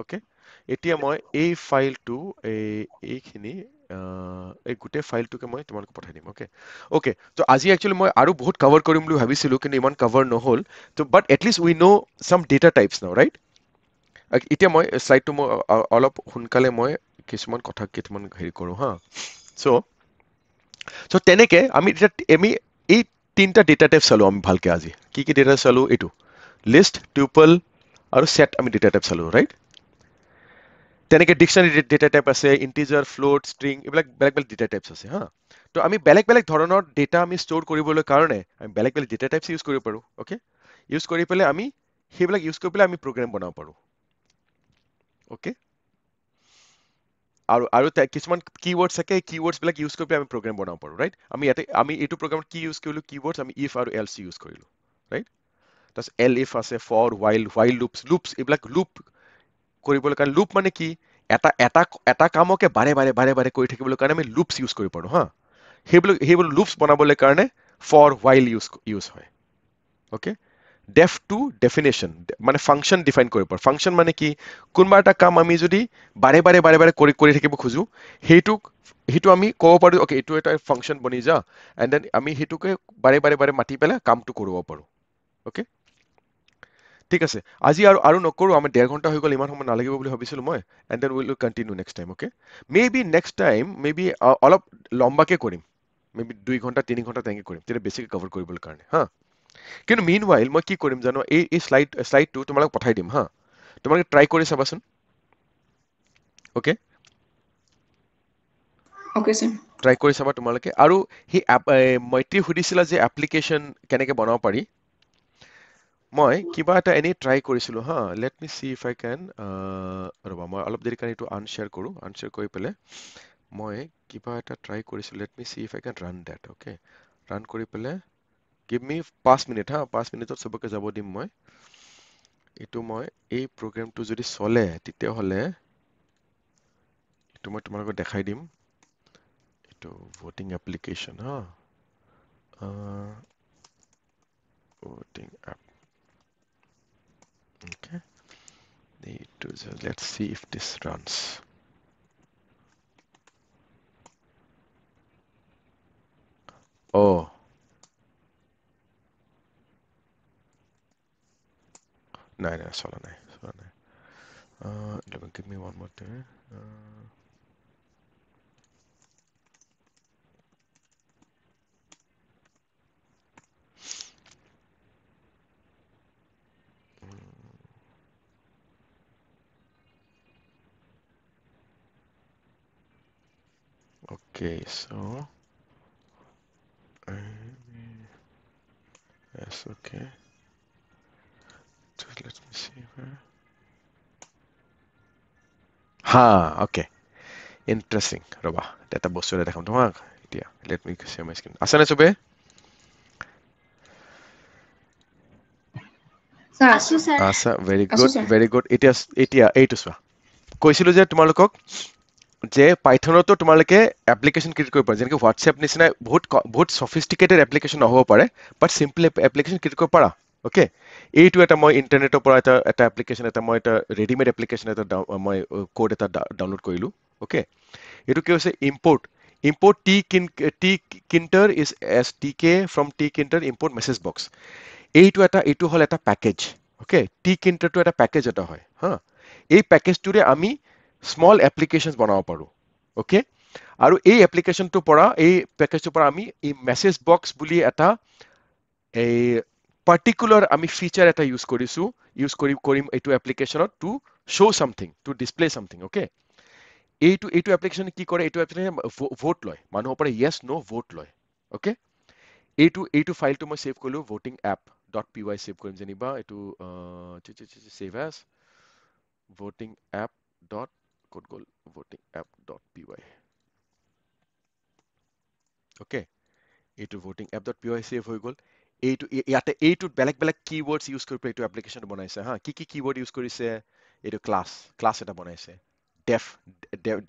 ওকে এতিয়া মই এই ফাইলটো এইখিনি এই গোটেই ফাইলটোকে মই তোমালোকক পঠাই দিম ওকে ওকে তো আজি একচুৱেলি মই আৰু বহুত কভাৰ কৰিম বুলি ভাবিছিলো কিন্তু ইমান কভাৰ নহ'ল তো বাট এটলিষ্ট উই ন' চাম ডেটা টাইপছ নাও ৰাইট এতিয়া মই শ্লাইডটো মই অলপ সোনকালে মই কিছুমান কথা কেইটামান হেৰি কৰোঁ হা চ' তেনেকে আমি এই তিনিটা ডেটা টাইপ চালো আমি ভালকে আজি কি ডেটা চালো এইটো লিষ্ট টিউপল আৰু সেট আমি ডেটা টাইপ চালো ৰাইট তেনেকে ডিকশ্যনাৰী ডেটা টাইপ আছে ইন্টিজাৰ ফ্লোট ষ্ট্ৰিং এইবিলাক বেলেগ বেলেগ ডেটা টাইপছ আছে হা তো আমি বেলেগ বেলেগ ধৰণৰ ডেটা আমি ষ্ট'ৰ কৰিবলৈ কাৰণে আমি বেলেগ বেলেগ ডেটা টাইপছ ইউজ কৰিব পাৰোঁ অ'কে ইউজ কৰি পেলাই আমি সেইবিলাক ইউজ কৰি পেলাই আমি প্ৰগ্ৰেম বনাব পাৰোঁ অ'কে আৰু কিছুমান কিৱৰ্ডছ থাকে কিৱৰ্ডছ বিলাক ইউজ কৰি পেলাই আমি প্ৰগ্ৰেম বনাব পাৰোঁ ৰাইট আমি এইটো প্ৰগ্ৰামত কি ইউজ কৰিলোঁ কিৱৰ্ডছ আমি ইফ আৰু এলছ ইউজ কৰিলোঁ ৰাইট তাৰপিছত এল ইফ আছে ফৰ while লুপছ এইবিলাক লুপ কৰিবলৈ কাৰণে লুপ মানে কি এটা কামকে বাৰে বাৰে কৰি থাকিবলৈ কাৰণে আমি লুপছ ইউজ কৰিব পাৰোঁ হা সেইবোৰ লুপছ বনাবলৈ কাৰণে ফৰ while ইউজ হয় অ'কে ডেফ টু ডেফিনেশ্যন মানে ফাংচন ডিফাইন কৰিব পাৰোঁ ফাংচন মানে কি কোনোবা এটা কাম আমি যদি বাৰে বাৰে কৰি থাকিব খোজো সেইটো আমি ক'ব পাৰোঁ অ'কে এইটো এটা ফাংচন বনি যা এণ্ড দেন আমি সেইটোকে বাৰে মাতি পেলাই কামটো কৰিব পাৰোঁ অ'কে ঠিক আছে আজি আৰু নকৰোঁ আমাৰ 1.5 ঘণ্টা হৈ গ'ল ইমান সময় নালাগিব বুলি ভাবিছিলোঁ মই and then will continue next time okay next time অলপ লম্বাকে কৰিম মেবি 2 ঘণ্টা 3 ঘণ্টা তেনেকৈ কৰিম তেতিয়া বেছিকৈ কভাৰ কৰিবলৈ কাৰণে হা কিন্তু মিন ৱাইল মই কি কৰিম জানো এই শ্লাইডটো তোমালোক পঠাই দিম হা তোমালোকে ট্ৰাই কৰি চাবাচোন অ'কে ওকে স্যাৰ ট্ৰাই কৰি চাবা তোমালোকে আৰু সেই মৈত্ৰী সুধিছিলা যে এপ্লিকেশ্যন কেনেকৈ বনাব পাৰি মই কিবা এটা এনেই ট্ৰাই কৰিছিলোঁ হা let me see if I can ৰ'বা মই অলপ দেৰি কাৰণে এইটো আনশ্বেয়াৰ কৰোঁ আনশ্বেয়াৰ কৰি পেলাই মই কিবা এটা ট্ৰাই কৰিছিলোঁ let me see if I can run that okay run কৰি পেলাই গিভ মি 5 মিনিট হা 5 মিনিটত চবকে যাব দিম মই এইটো মই এই প্ৰগ্ৰেমটো যদি চলে তেতিয়াহ'লে এইটো মই তোমালোকক দেখাই দিম এইটো ভোটিং এপ্লিকেশ্যন হা voting app okay let's see if this runs oh no চলা নাই give me one more thing okay so yes okay just let me see here ha okay interesting ৰবা এটা বস্তু এটা দেখাম তোমাক এতিয়া let me share my screen আছে নে চবে আছো স্যাৰ আছা very good এতিয়া এইটো চোৱা কৈছিলো যে তোমালোকক যে পাইথনতো তোমালোকে এপ্লিকেশ্যন ক্ৰিয়েট কৰিব পাৰা যেনেকৈ হোৱাটছএপ নিচিনা বহুত সফিষ্টিকেটেড এপ্লিকেশ্যন নহ'ব পাৰে বাট চিম্পল এপ্লিকেশ্যন ক্ৰিয়েট কৰিব পাৰা অ'কে এইটো এটা মই ইণ্টাৰনেটৰ পৰা এটা এপ্লিকেশ্যন মই এটা ৰেডিমেড এপ্লিকেশ্যন এটা মই কোড এটা ডাউনলোড কৰিলোঁ অ'কে এইটো কি হৈছে import tkinter is stk from tkinter import message box এইটো হ'ল এটা পেকেজ অ'কে tkinter টো এটা পেকেজ এটা হয় হা এই পেকেজটোৰে আমি স্মল এপ্লিকেশ্যন বনাব পাৰোঁ অ'কে আৰু এই এপ্লিকেশ্যনটোৰ পৰা এই পেকেজটোৰ পৰা আমি এই মেছেজ বক্স বুলি এটা এই পাৰ্টিকুলাৰ আমি ফিচাৰ এটা ইউজ কৰিম এইটো এপ্লিকেশ্যনত to show' something to display something okay এইটো এপ্লিকেশ্যন কি কৰে এইটো এপ্লিকেশ্যন ভোট লয় মানুহৰ পৰা য়েছ ন' ভোট লয় অ'কে এইটো ফাইলটো মই ছেভ কৰিলোঁ voting app.py ছেভ কৰিম যেনিবা এইটো ছেভ এজ voting app ক'ত গ'ল voting app.py অ'কে এইটো voting app.py ছেভ হৈ গ'ল এইটোত বেলেগ কিৱৰ্ডছ ইউজ কৰি পেলাই এইটো এপ্লিকেশ্যন বনাইছে হা কি কিৱৰ্ড ইউজ কৰিছে এইটো ক্লাছ এটা বনাইছে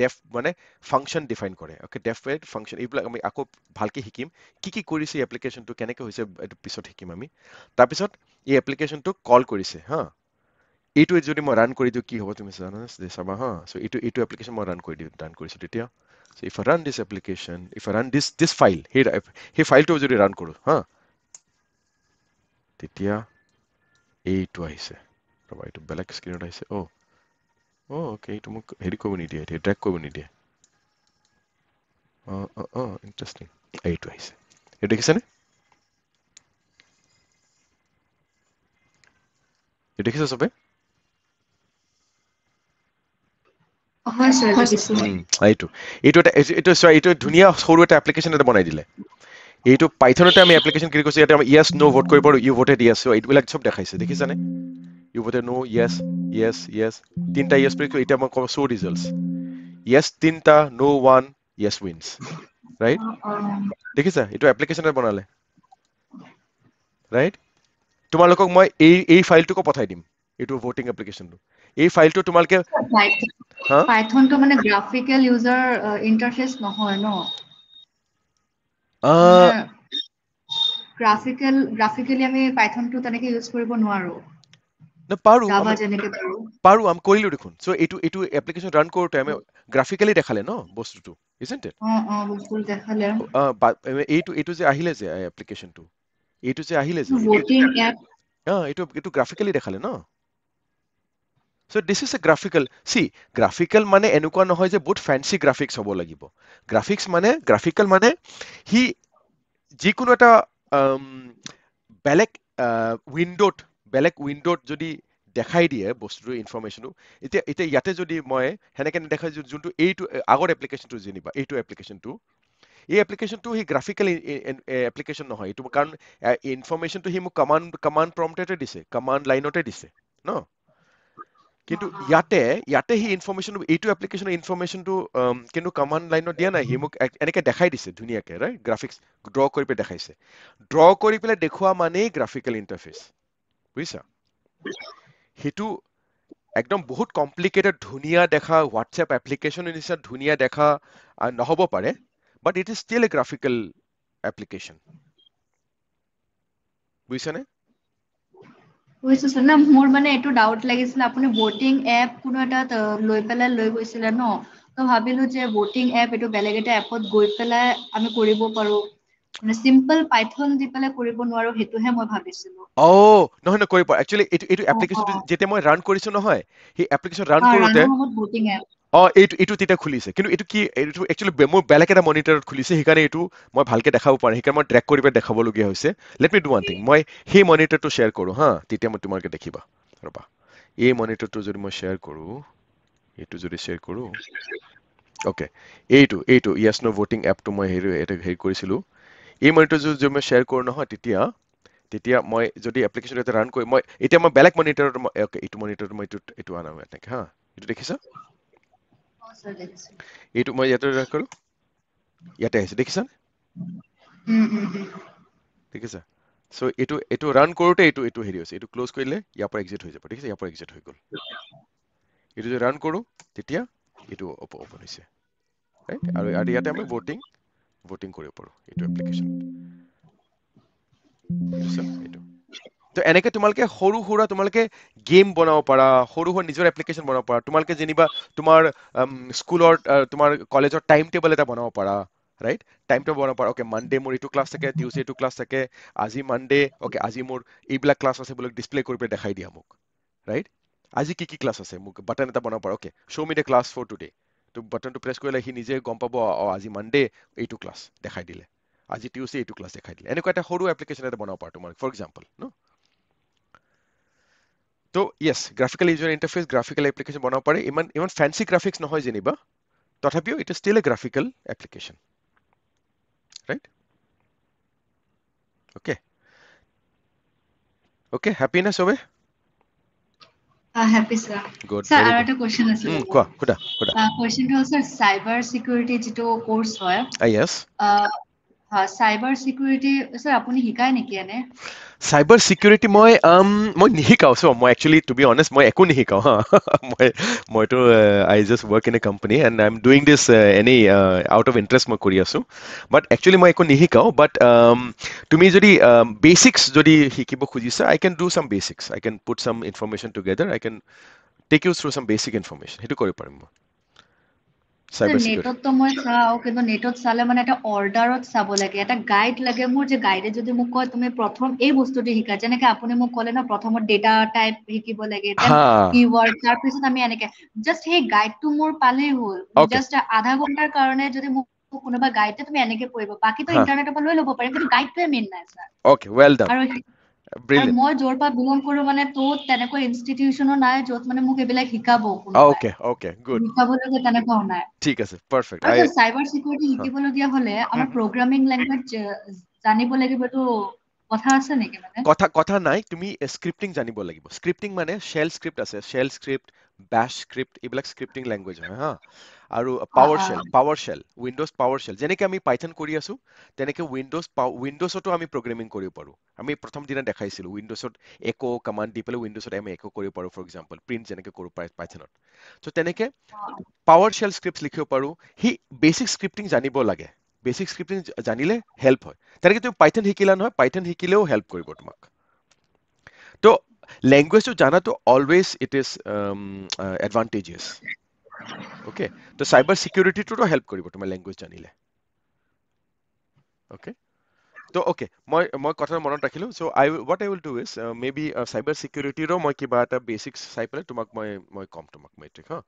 ডেফ মানে ফাংচন ডিফাইন কৰে অ'কে ডেফ ফাংচন এইবিলাক আমি আকৌ ভালকে শিকিম কি কৰিছে এই এপ্লিকেশ্যনটো কেনেকৈ হৈছে এইটো পিছত শিকিম আমি তাৰপিছত এই এপ্লিকেশ্যনটো কল কৰিছে হা এইটো যদি মই ৰান কৰি দিওঁ কি হ'ব তুমি জানা চাবা হা সো এইটো এপ্লিকেশন মই ৰান কৰিছো তেতিয়া so if I run this application if I run this file সেই ফাইলটো যদি ৰান কৰো হা তেতিয়া এইটো আহিছে ৰবা এইটো বেলেগ স্ক্ৰিনত আহিছে ওকে এইটো মোক হেৰি কৰিব নিদিয়ে এতিয়া ড্ৰেগ কৰিব নিদিয়ে ইন্টাৰেষ্টিং এইটো আহিছে এইটো দেখিছানে এইটো দেখিছা সবে হয় স্যাৰ দিছো এইটো ধুনীয়া সৰু এটা এপ্লিকেশন এটা বনাই দিলে এইটো পাইথনতে আমি এপ্লিকেশন ক্ৰিয়েট কৰিছো ইয়াতে আমি ইয়েস নো ভোট কৰিব পাৰো ইউ ভোটেড ইয়েস সো এইবিলাক সব দেখাইছে দেখিছানে ইউ ভোটেড নো ইয়েস তিনটা ইয়েস প্ৰেছ কৰি এতিয়া মই কম শো ৰিজাল্টস ইয়েস তিনটা নো ওৱান ইয়েস উইন্স ৰাইট দেখিছা এইটো এপ্লিকেশন এটা বনালে ৰাইট তোমালোকক মই এই ফাইলটোকো পঠাই দিম এইটো ভোটিং এপ্লিকেশনটো এই ফাইলটো তোমালোকে হা পাইথন তো মানে গ্ৰাফিক্যাল ইউজাৰ ইন্টাৰফেস নহয় ন গ্ৰাফিক্যালি আমি পাইথনটো তেনেকে ইউজ কৰিব নোৱাৰো না পাৰো জাভা যেনেকে পাৰো পাৰো আমি কৰিলো দেখোন সো এইটো এপ্লিকেশন ৰান কৰোতে আমি গ্ৰাফিক্যালি দেখালে ন বস্তুটো isn't it বস্তুটো দেখালে এইটো যে আহিলে যে এপ্লিকেশনটো এইটো যে আহিলে যে ভোটিং এপ এইটো গ্ৰাফিক্যালি দেখালে ন সো দিস ইজ এ গ্ৰাফিক্যাল গ্ৰাফিক্যাল মানে এনেকুৱা নহয় যে বহুত ফ্যান্সি গ্ৰাফিক্স হ'ব লাগিব গ্ৰাফিক্যাল মানে হি যিকোনো এটা বেলেগ উইন্ডোত যদি দেখাই দিয়ে বস্তুটো ইনফৰমেশনটো এতিয়া ইয়াতে যদি মই হেনেকে দেখাই যোনটো এইটো আগৰ এপ্লিকেশনটো যেনিবা এইটো এপ্লিকেশনটো এই এপ্লিকেশনটো হি গ্ৰাফিক্যাল এপ্লিকেশন নহয় এইটো কাৰণ ইনফৰমেশনটো হি মোক কমান্ড প্ৰম্পটতে দিছে কমান্ড লাইনতে দিছে ন কিন্তু ইয়াতে হি ইনফৰমেশন এইটো এপ্লিকেশনৰ ইনফৰমেশনটো কিন্তু কমান্ড লাইনত দিয়া নাই হি মোক এনেকে দেখাই দিছে ধুনীয়াকে ৰাইট গ্ৰাফিক্স ড্ৰ কৰি পেলাই দেখাইছে ড্ৰ কৰি পেলাই দেখুৱা মানে গ্ৰাফিক্যাল ইন্টাৰফেস বুজিছা হেতু একদম বহুত কমপ্লিকেটেড ধুনীয়া দেখা হোৱাটসএপ এপ্লিকেশনৰ নিচিনা ধুনীয়া দেখা নহব পাৰে but it is still a graphical application বুজিছানে বুজিছো স্যাৰ না মোৰ মানে এইটো ডাউট লাগিছিল আপুনি ভোটিং এপ কোনো এটা লৈ গৈছিলে ন তো ভাবিলো যে ভোটিং এপ এইটো বেলেগ এটা এপত গৈ পেলাই আমি কৰিব পাৰো মানে সিম্পল পাইথন দি পেলাই কৰিব নোৱাৰো হেতুহে মই ভাবিছিলো নহয় কৰিব একচুয়ালি এইটো এপ্লিকেশনটো যেতিয়া মই ৰান কৰিছো নহয় সেই এপ্লিকেশন ৰান কৰোতে ভোটিং এপ এইটো তেতিয়া খুলিছে কিন্তু এইটো একচুয়ালি মোৰ বেলেগ এটা মনিটৰত খুলিছে সেইকাৰণে এইটো মই ভালকে দেখাব পাৰো সেইকাৰণে মই ড্ৰেগ কৰি পেলাই দেখাবলগীয়া হৈছে let me do one thing মই সেই মনিটৰটো শ্বেয়াৰ কৰো হা তেতিয়া মই তোমালোকে দেখিবা ৰবা এই মনিটৰটো যদি মই শ্বেয়াৰ কৰো এইটো যদি শ্বেয়াৰ কৰো ওকে এইটো ইয়েস নো ভোটিং এপটো মই হেৰি কৰিছিলো এই মনিটৰ যদি মই শ্বেয়াৰ কৰো নহয় তেতিয়া মই যদি এপ্লিকেশন এটা ৰান কৰি মই এতিয়া মই বেলেগ মনিটৰত এইটো মনিটৰত মই এইটো আনাম এনেকে হা এইটো দেখিছা এইটো মই ইয়াতে ৰান কৰো ইয়াতে আহিছে দেখিছা দেখিছা সো এইটো ৰান কৰোতে এইটো হেৰি হৈছে এইটো ক্লোজ কৰিলে ইয়াৰ পৰা এক্সিট হৈ যাব দেখিছা ইয়াৰ পৰা এক্সিট হৈ গ'ল এইটো যদি ৰান কৰো তেতিয়া এইটো ওপেন হৈছে ৰাইট আৰু ইয়াতে আমি ভোটিং কৰিব পাৰো এইটো এপ্লিকেশন এইটো তো এনেকে তোমালোকে সৰু সুৰা তোমালোকে গেম বনাব পাৰা সৰু সুৰা নিজৰ এপ্লিকেশন বনাব পাৰা তোমালোকে যেনিবা তোমাৰ স্কুলৰ তোমাৰ কলেজৰ টাইম টেবল এটা বনাব পাৰা ৰাইট টাইম টেবল বনাব পাৰা ওকে মানডে মোৰ এইটো ক্লাছ থাকে টিউজডে এইটো ক্লাছ থাকে আজি মানডে ওকে আজি মোৰ এইবিলাক ক্লাছ আছে বুলি ডিসপ্লে কৰি পেলাই দেখাই দিয়া মোক ৰাইট আজি কি ক্লাছ আছে মোক বাটন এটা বনাব পাৰা okay show me the class for today তো বাটনটো প্ৰেছ কৰিলে সি নিজে গম পাব আজি মানডে এইটো ক্লাছ দেখাই দিলে আজি টিউজডে এইটো ক্লাছ দেখাই দিলে এনেকুৱা এটা সৰু এপ্লিকেশন এটা বনাব পাৰা তোমাৰ ফৰ এক্সাম্পল ন তো yes graphical user interface graphical application বনাব পাৰে ইমান ফ্যান্সি গ্ৰাফিক্স নহয় যেনিবা তথাপিও it is still a graphical application right okay happy না সবে হ্যাপি স্যাৰ গুড স্যাৰ আৰু এটা কোৱেশ্চন আছে কোৱা কোৱেশ্চনটো হ'ল স্যাৰ সাইবাৰ সিকিউৰিটি যেটো কোৰ্স হয় ইয়েস চাইবাৰ সিকিউৰিটি স্যাৰ আপুনি শিকায় নেকি এনে চাইবাৰ সিকিউৰিটি মই নিশিকাওঁ চ' মই একচুৱেলি টু বি অনেষ্ট মই একো নিশিকাওঁ হা মইতো I just work in a company and I am doing this এনেই আউট অফ ইণ্টাৰেষ্ট মই কৰি আছোঁ বাট একচুৱেলি মই একো নিশিকাওঁ বাট তুমি যদি বেচিক্স যদি শিকিব খুজিছা I can do some basics I can put some information together I can take you through some basic information সেইটো কৰিব পাৰিম মই চাইবাৰ সিকিউৰিটি নেটত মই চাওঁ কিন্তু নেটত চালে মানে এটা অৰ্ডাৰত চাব লাগে এটা গাইড লাগে মোৰ যে গাইডে যদি মোক কয় তুমি প্ৰথম এই বস্তুটো শিকা যেনেকে আপুনি মোক ক'লে ন প্ৰথমত ডেটা টাইপ শিকিব লাগে দেন হা কিৱৰ্ড তাৰপিছত আমি এনেকে জাষ্ট সেই গাইডটো মোৰ পালেই হ'ল অ'কে জাষ্ট আধা ঘণ্টাৰ কাৰণে যদি মোক কোনোবা গাইডে তুমি এনেকে পঢ়িব বাকীটো হা ইণ্টাৰনেটৰ পৰা লৈ ল'ব পাৰিম কিন্তু গাইডটোৱে মেইন নাই ছাৰ অ'কে ৱেল ডান আৰু ব্ৰিলিয়েণ্ট মই য'ৰ পৰা বিলং কৰো মানে তোত তেনেকৈ ইনষ্টিটিউচনো নাই য'ত মানে মোক এইবিলাক শিকাব কোনোবাই অ'কে অ'কে গুড শিকাবলগীয়া তেনেকুৱাও নাই ঠিক আছে পাৰফেক্ট আৰু চাইবাৰ সিকিউৰিটি শিকিবলগীয়া হলে আমাৰ প্ৰগ্ৰামিং লেংগুৱেজ জানিব লাগিব এইটো কথা আছে নেকি মানে কথা নাই তুমি স্ক্ৰিপ্টিং জানিব লাগিব স্ক্ৰিপ্টিং মানে শেল স্ক্ৰিপ্ট আছে শেল স্ক্ৰিপ্ট বেশ স্ক্ৰিপ্ট এইবিলাক স্ক্ৰিপ্টিং লেংগুৱেজ হয় হা আৰু PowerShell Windows PowerShell যেনেকে আমি পাইথন কৰি আছো তেনেকে উইণ্ডোজতো আমি প্ৰগ্ৰেমিং কৰিব পাৰো আমি প্ৰথম দিনা দেখাইছিলো উইণ্ডোজত একো কমাণ্ড দি পেলাই উইণ্ডোজত আমি একো কৰিব পাৰো ফৰ এক্সাম্পল প্ৰিণ্ট যেনেকে কৰো পাইথনত চ' তেনেকে পাৱাৰ শেল স্ক্ৰিপ্ট লিখিব পাৰো সি বেচিক স্ক্ৰিপ্টিং জানিব লাগে বেচিক স্ক্ৰিপ্টিং জানিলে হেল্প হয় তেনেকে তুমি পাইথন শিকিলা নহয় পাইথন শিকিলেও হেল্প কৰিব তোমাক তো লেংগুৱেজটো জানাটো অলৱেজ ইট ইজ এডভান্টেজিয়াছ অ'কে তো চাইবাৰ চিকিউৰিটিটোতো হেল্প কৰিব তোমাৰ লেংগুৱেজ জানিলে অ'কে তো অ'কে মই কথাটো মনত ৰাখিলো so' what I will do is maybe cyber চিকিউৰিটিৰো মই কিবা এটা বেচিক্স চাই পেলাই তোমাক মই ক'ম তোমাক মেট্ৰিক হা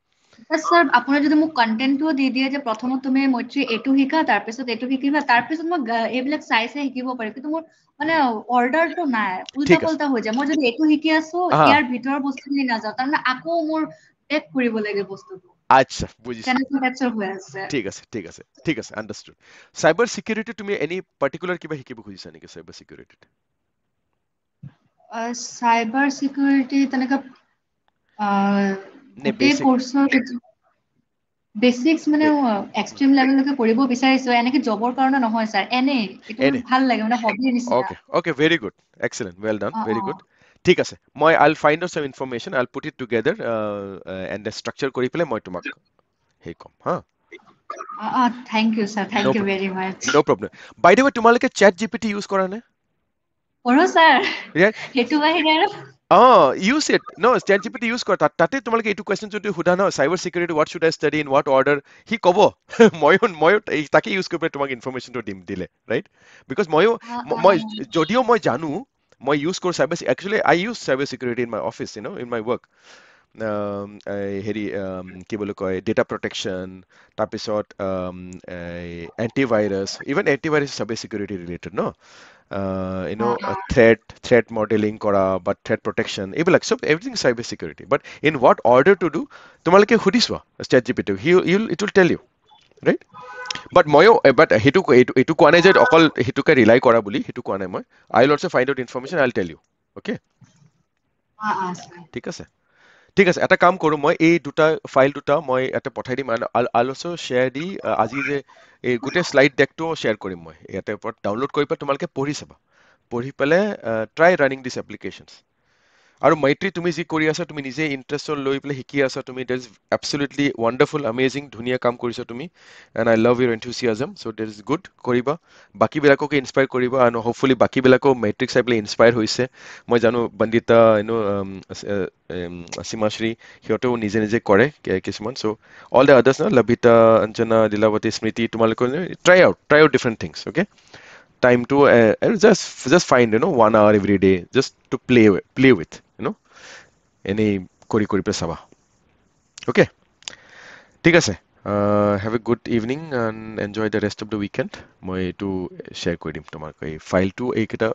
স্যাৰ আপুনি যদি মোক কন্টেন্টটো দি দিয়ে যে প্ৰথমত তুমি মৈত্ৰী এইটো শিকা তাৰপিছত এইটো শিকিবা তাৰপিছত মই এইবিলাক চাই শিকিব পাৰিম কিন্তু মোৰ মানে অৰ্ডাৰটো নাই উল্টা ঠিক আছে পল্টা হৈ যায় মই যদি এইটো শিকি আছো হা ইয়াৰ ভিতৰৰ বস্তুখিনি নাযাওঁ তাৰমানে আকৌ মোৰ টেক কৰিব লাগে বস্তুটো আচ্ছা বুজিছো তেনেকুৱা টাইপৰ হৈ আছে ঠিক আছে আণ্ডাৰষ্টুড চাইবাৰ চিকিউৰিটি তুমি এনি পাৰ্টিকুলাৰ কিবা শিকিব খুজিছা নেকি চাইবাৰ চিকিউৰিটিত চাইবাৰ চিকিউৰিটি তেনেকা নে গোটেই বেচিক কোৰ্চৰ বেচিক্স মানে এক্সট্ৰিম লেভেললৈকে কৰিব বিচাৰিছো এনেকে জবৰ কাৰণে নহয় ছাৰ এনেই এইটো মোৰ এনে ভাল লাগে মানে হবিৰ নিচিনা okay very good excellent well done uh very uh good ঠিক আছে মই I'll find out some information I'll put it together and structure কৰি পেলাই মই তোমাক সেই ক'ম হা thank you sir thank no' you problem very much no' problem by the way তোমালোকে চেট জিপিটি ইউজ কৰা নে কৰোঁ ছাৰ ৰিয়া সেইটো বাহিৰে আৰু ইউজ ইট ন চেট জিপিটি ইউজ কৰা তাতে তোমালোকে এইটো কুৱেশ্যন যদি সোধা ন cyber security what should I study in what order সি ক'ব ময়ো তাকে ইউজ কৰি পেলাই তোমাক ইনফৰমেশ্যনটো দিলে ৰাইট বিকজ মই যদিও মই জানো মই ইউজ কৰোঁ cyber actually I use cyber security in my office in my work হেৰি কি বুলি কয় ডেটা প্ৰটেকশ্যন তাৰপিছত antivirus even antivirus cyber security related ন থ্ৰেট মডেলিং কৰা বা থ্ৰেট প্ৰটেকশ্যন এইবিলাক চব everything cyber security but in what order to do তোমালোকে সুধি চোৱা চেট জিপিটিক it will tell you right but এইটো কোৱা নাই যে অকল সেইটোকে ৰিলাই কৰা বুলি সেইটো কোৱা নাই মই I will also' find out information I will tell you okay ঠিক আছে এটা কাম কৰোঁ মই এই ফাইল দুটা মই ইয়াতে পঠাই দিম আই অলছ' শ্বেয়াৰ দি আজি যে এই গোটেই শ্লাইড ডেকটো শ্বেয়াৰ কৰিম মই ইয়াতে ওপৰত ডাউনলোড কৰি পেলাই তোমালোকে পঢ়ি চাবা পঢ়ি পেলাই ট্ৰাই ৰানিং দিছ এপ্লিকেশ্যনছ আৰু মৈত্ৰী তুমি যি কৰি আছা তুমি নিজে ইণ্টাৰেষ্ট লৈ পেলাই শিকি আছা তুমি that is absolutely wonderful amazing ধুনীয়া কাম কৰিছা তুমি and I love your enthusiasm so' that is good কৰিবা বাকীবিলাককে ইনস্পায়াৰ কৰিবা আৰু হোপফুলি বাকীবিলাকো মেট্ৰিক চাই পেলাই ইনস্পায়াৰ হৈছে মই জানো বন্দিতা সীমাশ্ৰী সিহঁতেও নিজে নিজে কৰে কিছুমান চ' অল দ্য আদাৰ্ছ ন লভিতা অঞ্জনা লীলাৱতী স্মৃতি তোমালোকে try out different things okay time to just find 1 hour every day just to play with any কৰি পেলাই চাবা okay ঠিক আছে have a good evening and enjoy the rest of the weekend মই এইটো share কৰি দিম তোমাক এই ফাইলটো এইকেইটা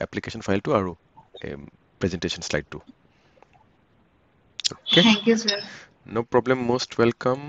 এপ্লিকেশ্যন ফাইলটো আৰু presentation শ্লাইডটো okay Thank you, sir. no problem most welcome